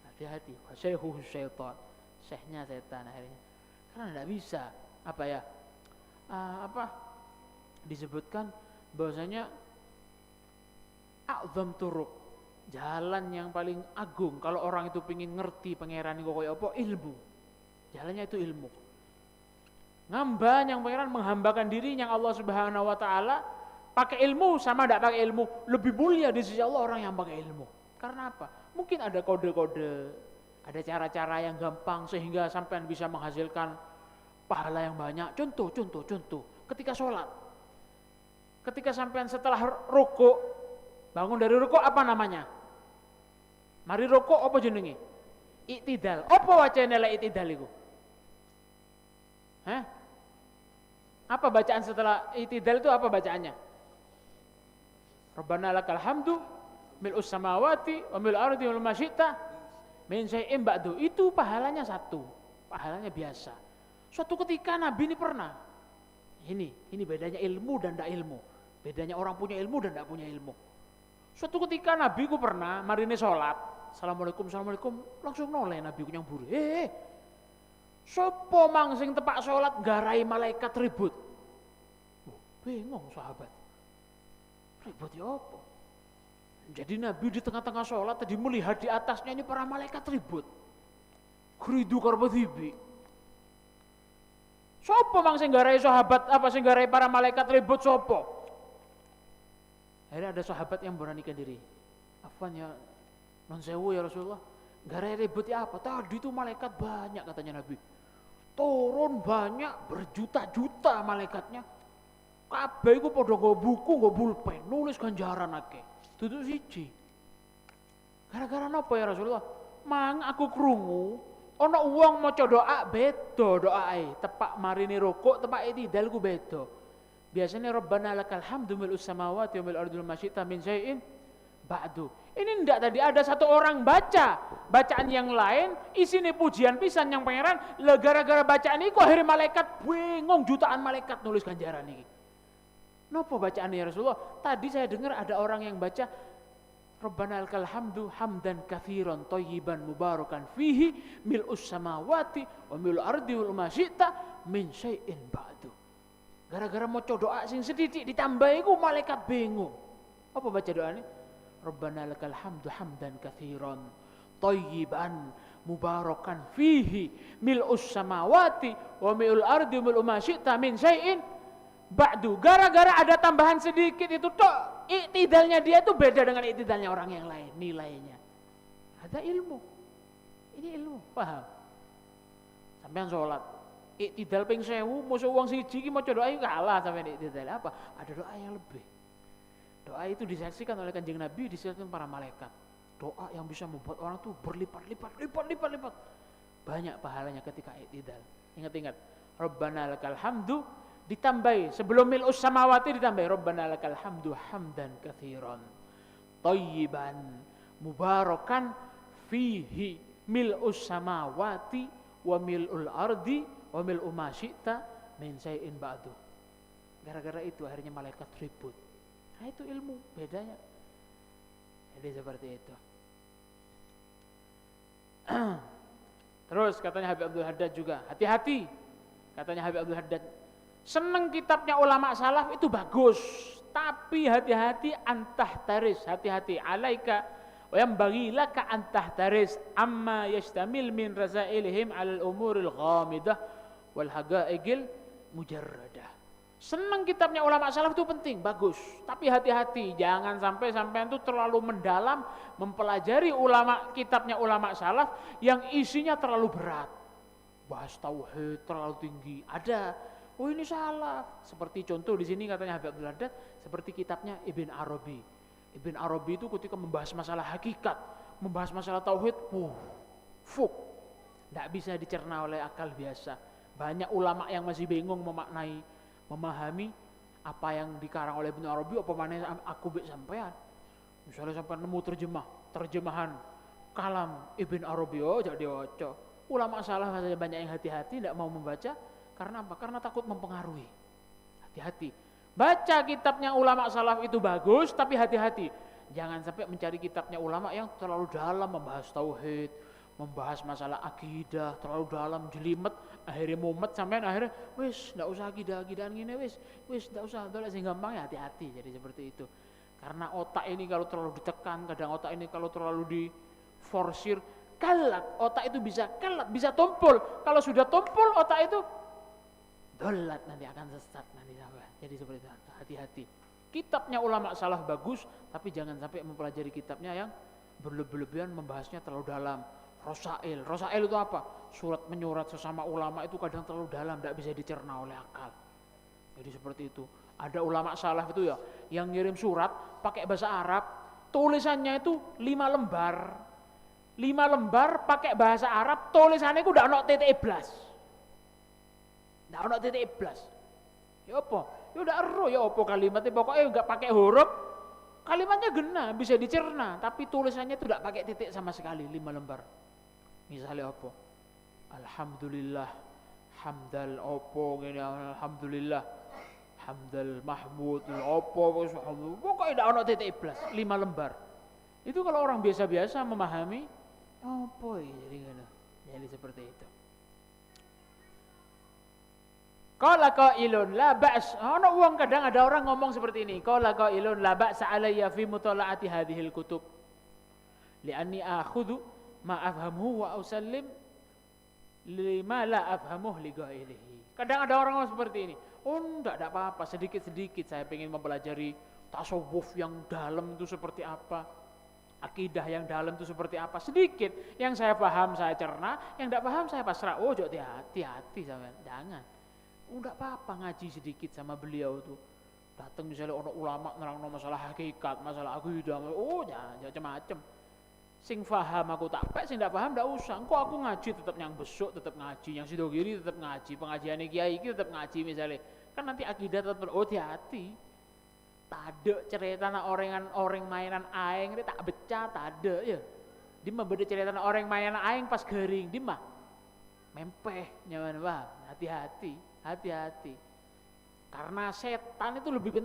Hati-hati. Syaihu syaitan. Syekhnya setan akhirnya. Karena tidak bisa disebutkan bahwasanya a'zam turuk, jalan yang paling agung kalau orang itu pengen ngerti pangeran itu koyo apa, ilmu. Jalannya itu ilmu. Ngamba yang pangeran menghambakan diri yang Allah Subhanahu wa taala pakai ilmu sama tidak pakai ilmu, lebih mulia di sisi Allah orang yang pakai ilmu. Karena apa? Mungkin ada kode-kode, ada cara-cara yang gampang sehingga sampean bisa menghasilkan pahala yang banyak. Contoh. Ketika sholat, ketika sampean setelah rukuk, bangun dari rukuk apa namanya? Mari rukuk apa jenenge? Iktidal. Apa wacane lek iktidal iku? Hah? Apa bacaan setelah iktidal itu apa bacaannya? Rabbana lakal hamdu mil'us samawati wa mil'ul ardi wa ma syi'ta min syai'in ba'du. Itu pahalanya satu. Pahalanya biasa. Suatu ketika Nabi ini pernah. Ini bedanya ilmu dan tidak ilmu. Bedanya orang punya ilmu dan tidak punya ilmu. Suatu ketika Nabi ku pernah marine sholat, assalamualaikum, langsung noleh Nabi ku nyamburi. Sopo mang sing tepak sholat garai malaikat ribut. Bingung sahabat. Ribut ya apa? Jadi Nabi di tengah-tengah sholat tadi melihat di atasnya ini para malaikat ribut. Geridu karbo tibi. Sopo mang sing garai sahabat apa sing garai para malaikat ribut sopo? Akhirnya ada sahabat yang beranikan diri. Afwan ya non sewu ya Rasulullah. Garai ribut ya apa? Tadi itu malaikat banyak katanya Nabi. Turun banyak berjuta-juta malaikatnya. Kabeh iku padha nggo buku, nggo pulpen, nulis ganjaran akeh. Duduk siji. Gara-gara napa ya Rasulullah? Mang aku krungu ana wong maca doa beda doae. Tepak marini rukuk, tepak itidal ku beda. Biasanya Rabbana lakal hamdu mil'us samawati wa mil'ul ardi wa ma syi'ta min syai'in ba'du. Ini ndak tadi ada satu orang baca bacaan yang lain isinya pujian pisan yang pangeran, gara-gara bacaan ini kok akhirnya malaikat bingung jutaan malaikat nulis ganjaran ini. Napa bacaan ya Rasulullah? Tadi saya dengar ada orang yang baca Rabbana lakal hamdu hamdan katsiran thayyiban mubarakan fihi mil'us samawati wa mil'ul ardi wa ma syi'ta min syai'in ba'du. Gara-gara mau doa sing sedikit ditambahi ku malaikat bingung. Apa baca doanya? Rabbana lakal hamdu hamdan katsiran thayyiban mubarakan fihi mil'us samawati wa mil'ul ardi wa ma syi'ta min syai'in ba'du. Gara-gara ada tambahan sedikit itu tok, iktidalnya dia itu beda dengan iktidalnya orang yang lain nilainya. Ada ilmu. Ini ilmu, paham? Sampean sholat iktidal ping 1000 musuh wong siji iki maca doa kalah sampean iktidal apa? Ada doa yang lebih. Doa itu disaksikan oleh Kanjeng Nabi, disaksikan para malaikat. Doa yang bisa membuat orang tuh berlipat-lipat. Banyak pahalanya ketika iktidal. Ingat-ingat, Rabbana lakal hamdu ditambahi sebelum mil'us samawati ditambahi Rabbana lakal hamdu hamdan katsiran thayyiban mubarakan fihi mil'us samawati wa mil'ul ardi wa mil'u ma syi'ta min syai'in ba'du. Gara-gara itu akhirnya malaikat ribut. Nah itu ilmu bedanya. Jadi seperti itu. Terus katanya Habib Abdul Haddad juga, hati-hati Katanya Habib Abdul Haddad, seneng kitabnya ulama salaf itu bagus, tapi hati-hati antahtaris, hati-hati alaika wa yanbaghi laka antahtaris amma yastamil min rasailihim alal umuril ghamidah wal haqaiqil mujarradah. Senang kitabnya ulama salaf itu penting, bagus, tapi hati-hati jangan sampai sampean itu terlalu mendalam mempelajari kitabnya ulama salaf yang isinya terlalu berat. Bahas tauhid terlalu tinggi. Ada, oh ini salaf. Seperti contoh di sini katanya Habib Abdul Haddad, seperti kitabnya Ibn Arabi. Ibn Arabi itu ketika membahas masalah hakikat, membahas masalah tauhid, tidak bisa dicerna oleh akal biasa. Banyak ulama yang masih bingung memahami apa yang dikarang oleh Ibn Arabi, apa mana aku sampean. Misalnya sampai nemu terjemahan kalam Ibn Arabi, oh jadi oco. Ulama salah saja banyak yang hati-hati tidak mau membaca, karena apa? Karena takut mempengaruhi. Hati-hati. Baca kitabnya ulama salaf itu bagus, tapi hati-hati. Jangan sampai mencari kitabnya ulama yang terlalu dalam membahas tauhid, membahas masalah akidah, terlalu dalam jelimet, akhirnya mumet sampean akhirnya wis ndak usah akidah-akidahan gini wis ndak usah, dolek sing gampang ya hati-hati. Jadi seperti itu. Karena otak ini kalau terlalu ditekan, kadang otak ini kalau terlalu diforsir, kalat, otak itu bisa kalat, bisa tumpul. Kalau sudah tumpul otak itu dolat, nanti akan sesat nanti sampai. Jadi seperti itu, hati-hati. Kitabnya ulama salaf bagus, tapi jangan sampai mempelajari kitabnya yang berlebihan membahasnya terlalu dalam. Rosail itu apa? Surat menyurat sesama ulama itu kadang terlalu dalam, tidak bisa dicerna oleh akal. Jadi seperti itu. Ada ulama salaf itu ya, yang ngirim surat pakai bahasa Arab, tulisannya itu 5 lembar. 5 lembar pakai bahasa Arab, tulisannya itu udah ono titik iblas. Ndak ono titik iblas. Ya apa? Ya udah ero ya apa kalimatnya, pokoknya enggak pakai huruf. Kalimatnya gena, bisa dicerna, tapi tulisannya itu enggak pakai titik sama sekali, 5 lembar. Misalnya apa? Alhamdulillah, hamdal opo gini, alhamdulillah, hamdal mahmud, opo, pokoknya enggak ono titik iblas, 5 lembar. Itu kalau orang biasa-biasa memahami, apa ya jadi seperti itu. Qala qailun la ba's. Ono wong kadang ada orang ngomong seperti ini. Qala qailun la ba'sa alayya fi mutala'ati hadhil kutub. Li'anni akhudhu ma afhamhu wa usallim lima la afhamuh li ghairihi. Kadang ada orang ngomong seperti ini. Oh enggak apa-apa, sedikit-sedikit saya ingin mempelajari tasawuf yang dalam itu seperti apa. Akidah yang dalam itu seperti apa, sedikit. Yang saya paham saya cerna, yang tidak paham saya pasrah. Oh jadi hati-hati sama, jangan. Enggak apa-apa ngaji sedikit sama beliau tuh. Datang misalnya orang ulama nerangno masalah hakikat, masalah akidah, oh jangan macam-macam. Sing paham aku tak pek, sing tidak paham tidak usah. Engko aku ngaji tetap yang besok tetap ngaji, yang sidogiri tetap ngaji, pengajian kiai iki tetap ngaji misalnya. Kan nanti akidah tetap oh hati-hati. Tade cerita orang mainan aing itu tak becah tade ya. Di mah beda cerita orang mainan aing pas gering, di mah mempeh nyaman paham. Hati-hati. Karena setan itu lebih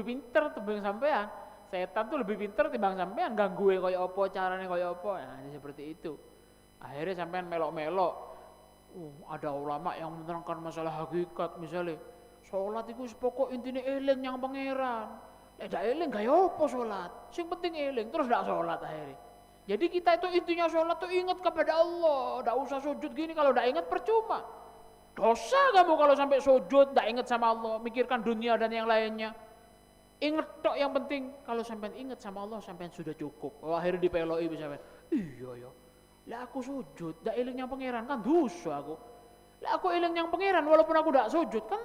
pinter timbang sampean. Setan itu lebih pinter timbang sampean ganggu kaya apa, carane kaya apa. Nah, seperti itu. Akhirnya sampean melok-melok. Ada ulama yang menerangkan masalah hakikat misalnya. Sholat itu pokok intinya eling yang pangeran. Dak eling gak apa sholat. Sing penting eling terus dak sholat akhirnya. Jadi kita itu intinya sholat tuh ingat kepada Allah. Dak usah sujud gini kalau dak ingat percuma. Dosa kamu kalau sampai sujud dak ingat sama Allah, mikirkan dunia dan yang lainnya. Ingat tok yang penting. Kalau sampean ingat sama Allah sampean sudah cukup. Oh, akhirnya dipeloi bisa sampean. Iya ya. Lah aku sujud dak eling yang pangeran kan dosa aku. Lah aku eling yang pangeran walaupun aku dak sujud kan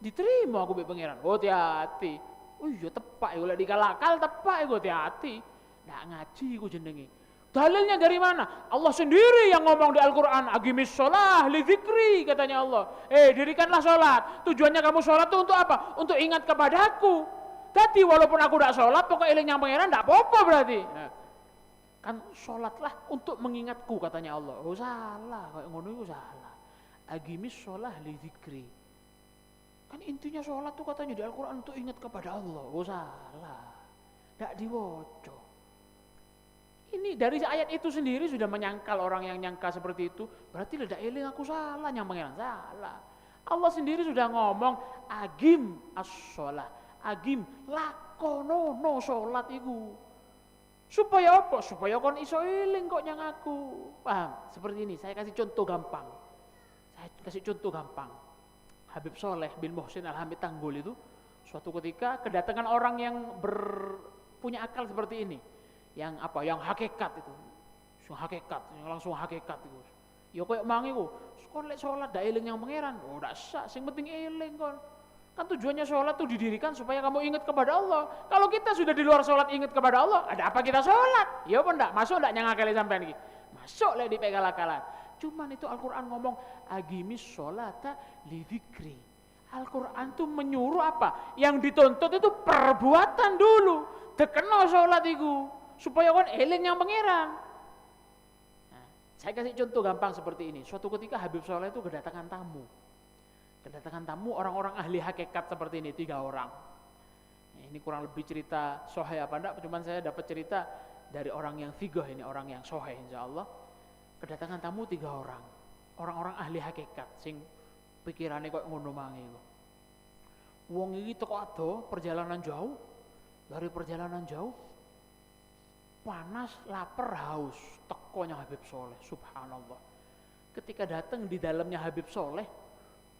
diterima aku be pangeran. Oh hati-hati. Oh iya tepak ya, lek dikalakal tepak ya hati-hati. Ndak ngaji ku jenenge. Dalilnya dari mana? Allah sendiri yang ngomong di Al-Qur'an, aqimis shalah li dzikri katanya Allah. Dirikanlah salat. Tujuannya kamu salat itu untuk apa? Untuk ingat kepadaku. Jadi walaupun aku ndak salat pokoknya eling yang pangeran ndak apa-apa berarti. Nah, kan salatlah untuk mengingatku katanya Allah. Oh salah, kayak ngono iku salah. Aqimis shalah li dzikri. Kan intinya sholat tuh katanya di Al-Quran untuk ingat kepada Allah. Oh salah. Tidak diwoco. Ini dari ayat itu sendiri sudah menyangkal orang yang nyangka seperti itu. Berarti tidak eling aku salah, yang pangeran salah. Allah sendiri sudah ngomong agim as-sholah. Agim lakonono sholat iku. Supaya apa? Supaya kon iso eling kok nyang aku. Paham? Seperti ini, saya kasih contoh gampang. Habib Soleh bin Muhsin Al-Hamid Tanggul itu suatu ketika kedatangan orang yang punya akal seperti ini. Yang apa? Yang hakikat itu. Langsung hakikat itu. Ya koyo mangi ku, kon lek salat dak eling yang pangeran. Oh, dak sak, sing penting eling kon. Kan tujuannya sholat itu didirikan supaya kamu ingat kepada Allah. Kalau kita sudah di luar sholat ingat kepada Allah, ada apa kita sholat? Ya apa enggak? Masuk enggak nyangakali sampean iki? Masuk lah di pegal-akalan. Cuman itu Al-Quran ngomong agimis sholata li dzikri. Al-Quran tuh menyuruh apa? Yang dituntut itu perbuatan dulu. Dekeno sholat itu supaya kon eling yang pangeran. Nah, saya kasih contoh gampang seperti ini. Suatu ketika Habib Soleh itu kedatangan tamu. Orang-orang ahli hakikat seperti ini 3 orang. Ini kurang lebih cerita soheh apa enggak, cuman saya dapat cerita dari orang yang figah ini, orang yang soheh insyaallah. Kedatangan tamu 3 orang. Orang-orang ahli hakikat sing pikirane kok ngono mangi kok. Wong iki teko ado perjalanan jauh. Dari perjalanan jauh panas, lapar, haus, tekonya Habib Soleh, subhanallah. Ketika datang di dalamnya Habib Soleh,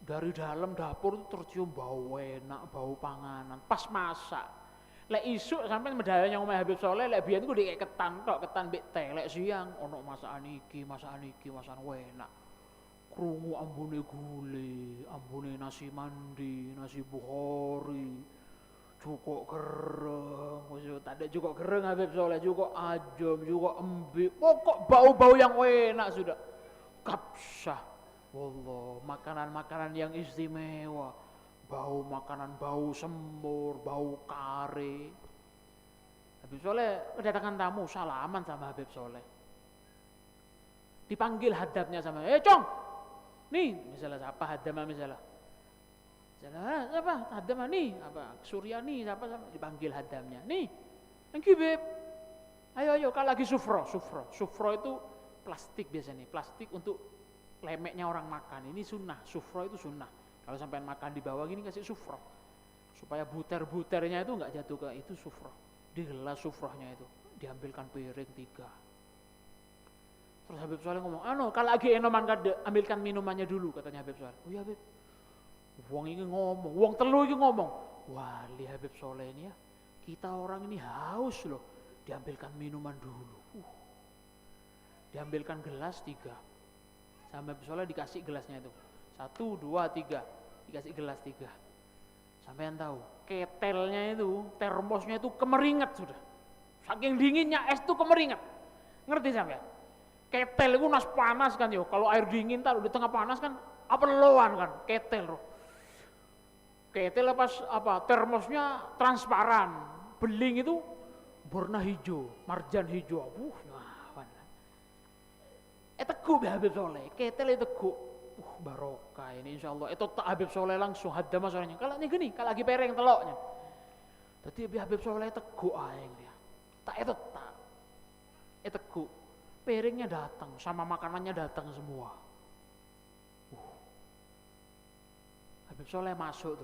dari dalam dapur itu tercium bau enak, bau panganan, pas masak. Lek isuk sampai medalanya ngomong Habib Soleh, lek biyen ku dikek ketan tok, ketan mbek teh. Lek siang ono masakan iki, masakan enak. Krungu ambune gule, ambune nasi mandi, nasi bukhari. Cukup gereng, tak ada cukup gereng Habib Soleh, cukup ajam, cukup embi, pokok bau-bau yang enak sudah. Kapsah, wallah, makanan-makanan yang istimewa, bau makanan, bau semur, bau kare. Habib Soleh kedatangan tamu, salaman sama Habib Soleh. Dipanggil hadapnya sama, Cong, nih, misalnya siapa hadapnya misalnya. Siapa? Hadam nih, apa? Suryani, siapa? Dipanggil hadamnya. Nih, thank you, Beb. Ayo, kalau lagi sufro. Sufro itu plastik biasanya, plastik untuk lemeknya orang makan. Ini sunnah, sufro itu sunnah. Kalau sampai makan di bawah gini kasih sufro. Supaya buter-buternya itu enggak jatuh ke itu sufro. Di gelas sufrohnya itu, diambilkan piring 3. Terus Habib Soleh ngomong, kalau lagi enoman kade, ambilkan minumannya dulu, katanya Habib Soleh. Oh iya, Beb. Wong telu ini ngomong, wali Habib Soleh ini ya, kita orang ini haus loh, diambilkan minuman dulu. Diambilkan gelas 3, sama Habib Soleh dikasih gelasnya itu, 1, 2, 3, dikasih gelas 3. Sampean tahu, ketelnya itu, termosnya itu kemeringat sudah, saking dinginnya es itu kemeringat, ngerti sampean? Ketel itu nas panas kan yo, kalau air dingin taruh di tengah panas kan, apa leloan kan, ketel loh. Ketel lepas apa termosnya transparan, beling itu warna hijau, marjan hijau. Teguk Habib Soleh, ketel itu teguk. Barokah ini insyaallah. Itu tak Habib Soleh langsung hadam masalahnya. Kalau ini gini, kalau lagi pereng teloknya. Tapi Habib Soleh teguk aing dia. Tak itu tak. Teguk. Piringnya datang, sama makanannya datang semua. Habib Soleh masuk.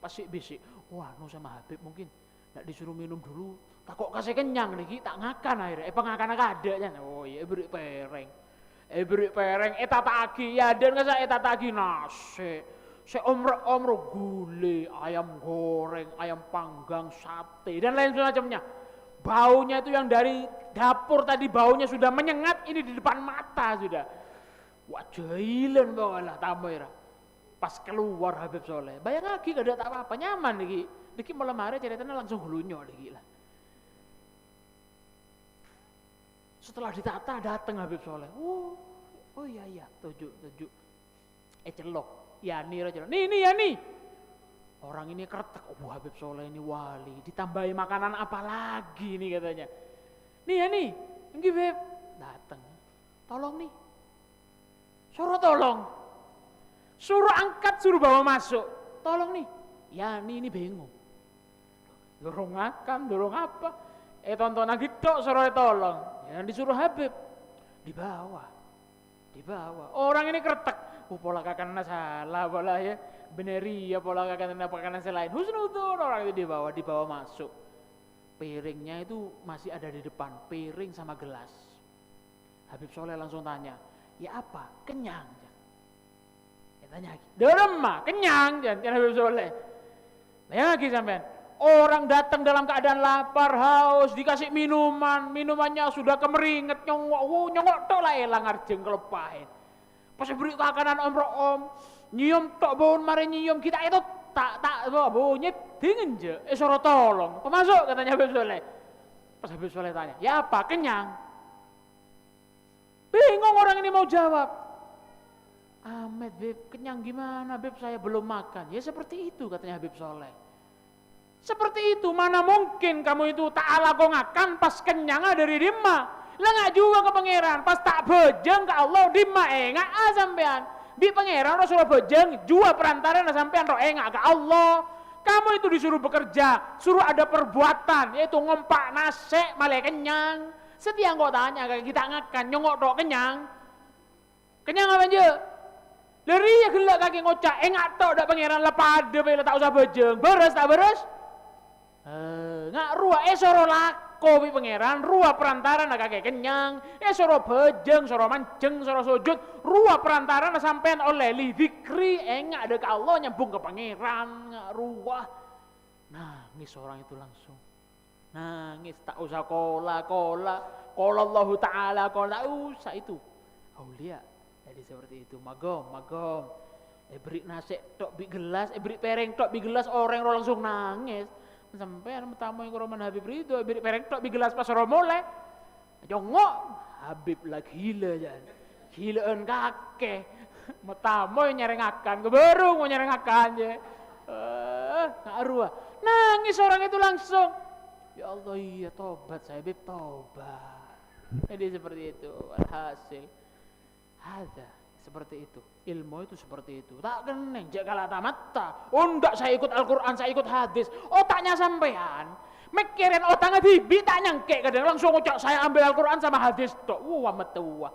Pasti bisik. Wah, sama Habib mungkin nggak disuruh minum dulu. Tak kok kasih kenyang lagi, tak ngakan akhirnya. Pengakan ada nya. Oh iya, beri pereng. Tak agi. Ya dan nggak saya tak agi nasi. Saya omrok gulai, ayam goreng, ayam panggang, sate dan lain semacamnya. Baunya itu yang dari dapur tadi baunya sudah menyengat, ini di depan mata sudah. Wah jailan bawalah tambah. Pas keluar Habib Soleh, bayang lagi gak ada apa-apa, nyaman lagi. Diki malam hari ceritanya langsung hulunyo lagi lah. Setelah ditata datang Habib Soleh. Oh iya, tujuh. Celok. Yani. Nih Yani. Orang ini kertek, Habib Soleh ini wali, ditambahi makanan apa lagi nih katanya. Nih ya nih, ini Beb, datang. Tolong nih, suruh angkat, suruh bawa masuk. Tolong nih, ya ini bingung. Dorong apa? Tonton lagi tok suruh tolong. Yang disuruh Habib dibawa. Orang ini kretek. Pola kakaknya salah pola ya. Beneria pola kakaknya selain. Husnudon orang itu dibawa masuk. Piringnya itu masih ada di depan, piring sama gelas. Habib Soleh langsung tanya, ya apa? Kenyang. Ya tanya lagi, derema, kenyang. Jangan Habib Soleh. Tanya lagi sampean. Orang datang dalam keadaan lapar, haus, dikasih minumannya sudah kemeringet, nyongok tok lah elang arjeng kelepahin. Pas beri makanan om, nyium tok bawon mari nyium kita itu tak baunya dingin je. Suruh tolong, pemasuk katanya Habib Soleh. Pas Habib Soleh tanya, ya apa? Kenyang. Bingung orang ini mau jawab. Ahmed Beb, kenyang gimana Beb? Saya belum makan. Ya seperti itu katanya Habib Soleh. Seperti itu, mana mungkin kamu itu ta'ala kau ngakan pas kenyang dari dimma. Lah nggak juga ke pangeran, pas tak bejeng ke Allah dimma enggak sampean. Bi pangeran Rasulullah bejeng, jua perantara sampean ro enggak ke Allah. Kamu itu disuruh bekerja, suruh ada perbuatan, yaitu ngompak nasi malah kenyang. Setiap kau tanya kayak kita ngakan, nyongok tok kenyang. Kenyang apa aja? Dari ya gelak kaki ngocak, enggak tok dak pangeran lepade bela tak usah bejeng. Beres tak beres? Nggak ruah soro lako bi pangeran ruah perantara nak kakek kenyang soro bejeng soro manceng soro sujud ruah perantara nak sampean oleh li zikri nggak ada ke Allah nyambung ke pangeran nggak ruah. Nangis orang itu langsung nangis, tak usah kola Allah Ta'ala kola usah itu aulia. Jadi seperti itu magom beri nasi tok bi gelas beri pereng tok bi gelas orang langsung nangis. Sampai tamu yang Roman Habib itu beri pereng tok bi gelas pas ora mulai. Jongok Habib lah gila jan. Gilaan kakek. Tamu yang nyerengakan, keberung mau nyerengakan je. Ngaruh. Nangis orang itu langsung. Ya Allah iya tobat saya Habib tobat. Jadi seperti itu alhasil. Ada seperti itu. Ilmu itu seperti itu. Tak keneng jakala tamatta. Enggak saya ikut Al-Qur'an, saya ikut hadis. Otaknya sampean mikirin otaknya dibi tak nyangke kadang langsung ucap saya ambil Al-Qur'an sama hadis tok. Metua.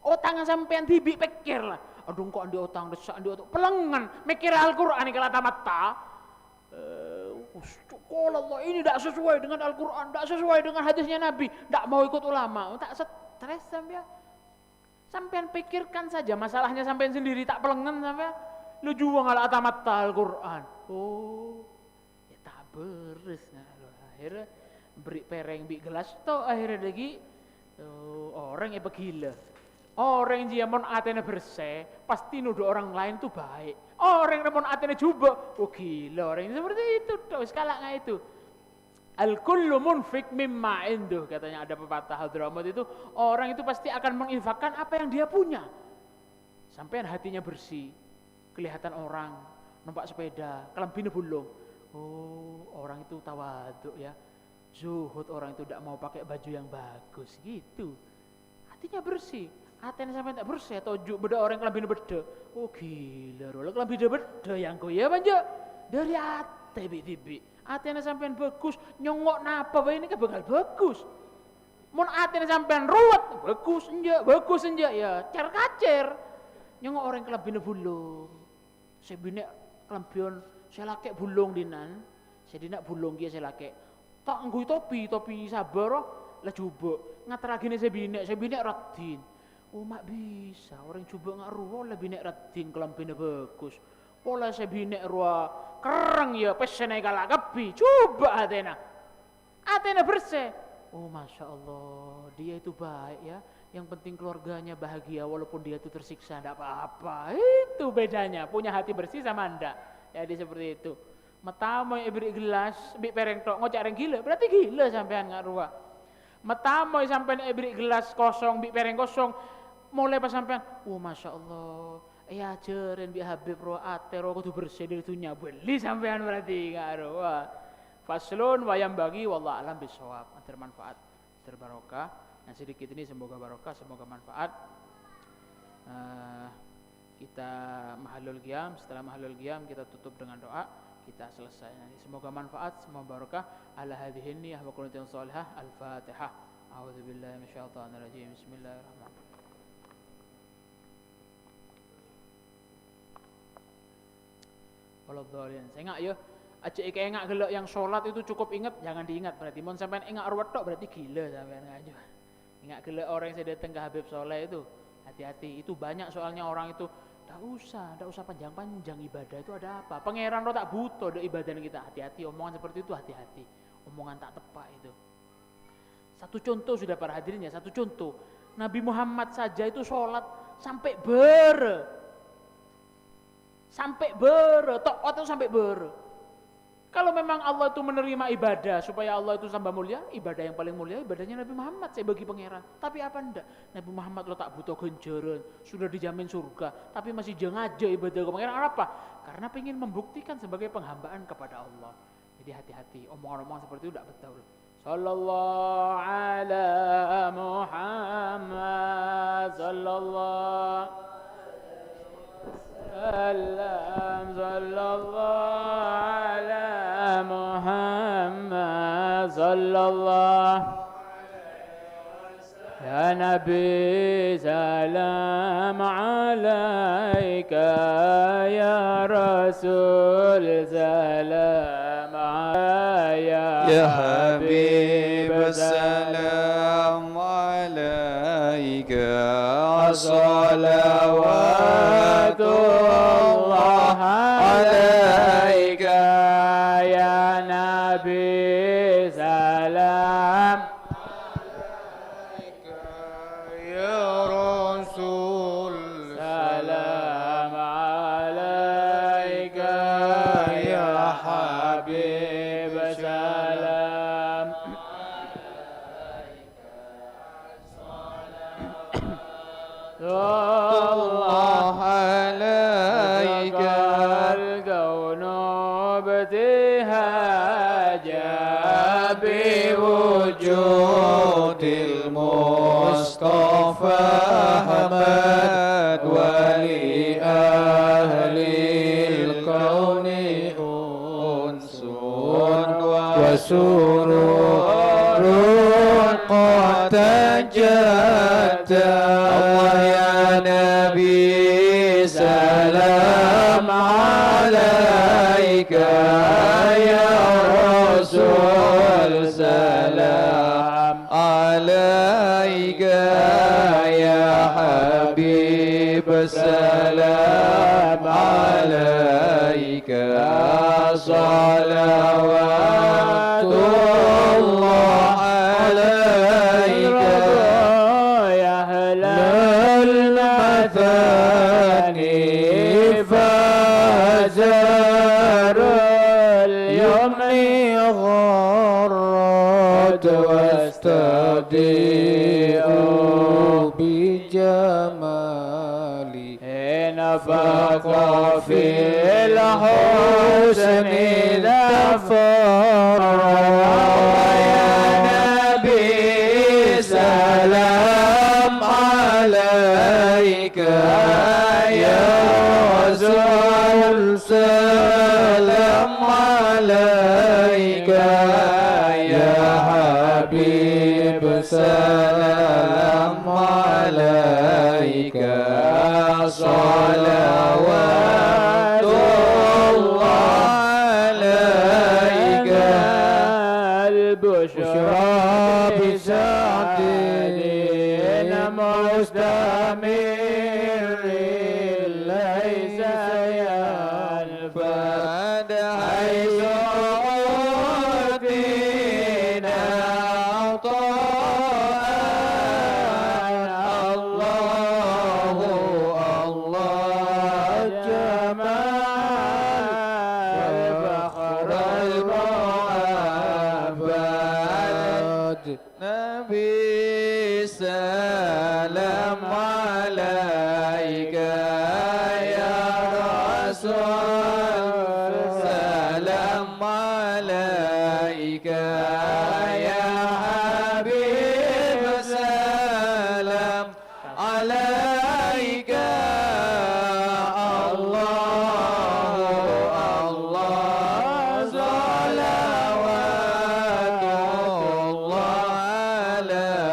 Otaknya sampean dibi pikir lah. Aduh kok andi otang desak andi otak pelengan mikir Al-Qur'an kala tamatta. Allah ini tidak sesuai dengan Al-Qur'an, tidak sesuai dengan hadisnya Nabi, tidak mau ikut ulama. Tak stres sampean. Sampean pikirkan saja masalahnya sampean sendiri tak pelengan sampean. Lu juang ala atamatta Al-Qur'an. Ya tak beres akhirnya beri pereng bi gelas to akhirnya lagi orang ya begila. Orang yang mon atene bersih pasti nuduh orang lain tuh baik. Orang yang mon atene jubah, gila orang seperti itu tuh skala itu. Al-kullu munfik mimma induh katanya ada pepatah Hadramaut itu orang itu pasti akan menginfakkan apa yang dia punya. Sampai hatinya bersih, kelihatan orang numpak sepeda, kelambine bulung. Orang itu tawaduk ya. Zuhud orang itu tidak mau pakai baju yang bagus gitu. Hatinya bersih. Hatinya sampai tak bersih atau beda orang kelambine beda. Gila rola kelambine beda yang kau ya banja dari hati tibi. Atene sampean bagus, nyongok napa bae ini kan bakal bagus. Mun atene sampean ruwet, bagus enja ya, cer-kacer. Nyongok orang kelambine bulung. Sebine kelambion saya laki bulung dinan. Saya dina bulung dia saya laki. Tak nggo topi sabar lah coba. Ngateragine sebine radin. Mak bisa orang coba ngaruh lah bine radin kelambine bagus. Pola sebine ruah kereng ya pesene kalak kebi coba Athena bersih. Masya Allah dia itu baik ya, yang penting keluarganya bahagia walaupun dia itu tersiksa tidak apa-apa. Itu bedanya punya hati bersih sama anda. Jadi seperti itu. Matamu beri gelas bi pereng tok ngocak reng gila berarti gila sampean ngaruh. Matamu sampean beri gelas kosong bi pereng kosong mulai pas sampean Masya Allah ya jeren bi Habib roh atero kudu bersih dari dunia beli sampean berarti ngaruh. Faslun wayam bagi wallah alam bisawab. Termanfaat terbarokah. Yang sedikit ini semoga barokah, semoga manfaat. Kita mahallul qiyam, setelah mahallul qiyam kita tutup dengan doa, kita selesai. Semoga manfaat, semoga barokah. Ala hadhihi niyyah wa qulutin shalihah. Al-Fatihah. A'udzubillahi minasyaitonirrajim. Bismillahirrahmanirrahim. Waladhdallin. Saya ingat ya, aja iki engak gelek yang sholat itu cukup ingat, jangan diingat berarti. Mun sampean engak ruwet tok berarti gila sampean aja. Ingat gelek orang yang saya datang ke Habib Soleh itu, hati-hati. Itu banyak soalnya orang itu, enggak usah panjang-panjang ibadah itu ada apa? Pangeran lo tak butuh do ibadah kita. Hati-hati omongan seperti itu, hati-hati. Omongan tak tepat itu. Satu contoh sudah para hadirin ya, satu contoh. Nabi Muhammad saja itu sholat sampai tok atau sampai Kalau memang Allah itu menerima ibadah supaya Allah itu tambah mulia, ibadah yang paling mulia ibadahnya Nabi Muhammad saya bagi pangeran. Tapi apa enggak? Nabi Muhammad lo tak butuh ganjaran, sudah dijamin surga, tapi masih jengaja ibadah ke pangeran. Apa? Karena ingin membuktikan sebagai penghambaan kepada Allah. Jadi hati-hati, omongan-omongan seperti itu tidak betul. Sallallahu ala Muhammad sallallahu sallallahu ala Muhammad sallallahu ya Nabi salam alaika ya Rasul salam ya Habib salam alaika salawatullah alaika ya Nabi salam alaika ya Rasul salam alaika ya Habib salam Allah alaika al-kawn ibtihaja biwujudil Mustafa Ahmad wa li ahlil kauni unsun wa sururun qad tajadda Nabi salam alaika ya Rasul salam alaika ya Habib salam alaika salawatullah alaika ya halal مثاني فزار اليمن غرت واستبدئ بجمالي نفق في الحسن ظفر يا نبي سلام عليك يا رسول سلام عليك يا حبيب سلام عليك صلوات الله عليك البشرى بسعد مستمر ليس ينفد حيث أوتينا عطاء الله جمال فخر المعبد نبي سلام عليك يا رسول سلام عليك يا حبيب سلام عليك الله صلوات الله عليك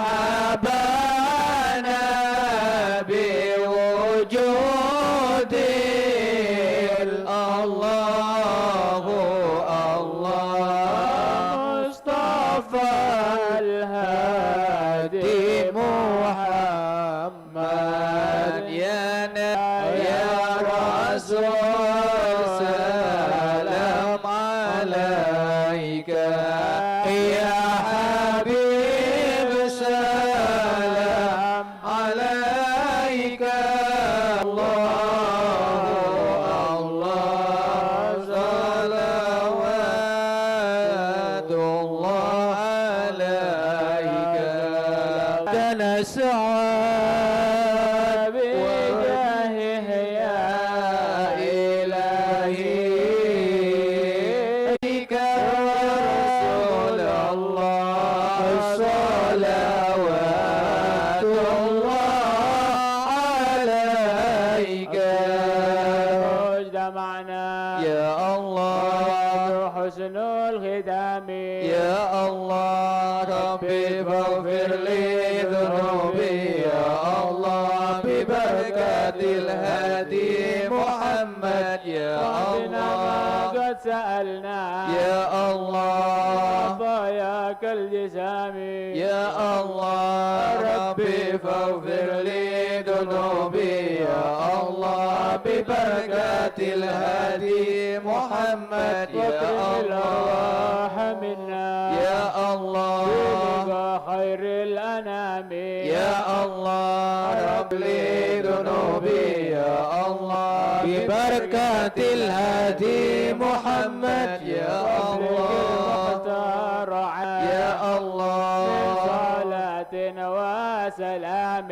حبانا بوجود الله مصطفى الهادي محمد يا رسول سلام عليك يا حبيب سلام عليك صلوات الله عليك تنسعى بجاهه يا إلهي بك رسول الله صلوات الله عليك اجتمعنا يا الله حسن الختام يا الله ربي فاغفر لي ذنوبي يا الله ببركة الهادي محمد يا الله قد سألنا يا الله ضياك الجسام يا الله ربي فاغفر لي ذنوبي يا الله ببركة الهادي محمد يا الله منا يا الله خير الأنام يا الله رب لي ذنوبي يا الله ببركة الهادي محمد يا الله يا الله صلاة وسلام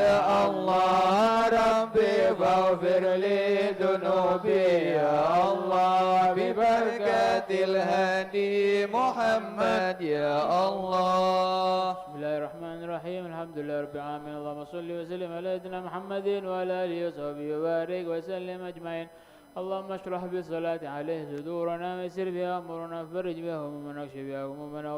يا الله ربي فاغفر لي ذنوبي يا الله ببركة الهادي محمد يا الله بسم الله الرحمن الرحيم الحمد لله رب العالمين اللهم صل وسلم على سيدنا محمد وعلى آله وصحبه وبارك وسلم أجمعين اللهم اشرح بالصلاة عليه صدورنا ويسر بها أمورنا فرج بها همومنا واكشف بها همومنا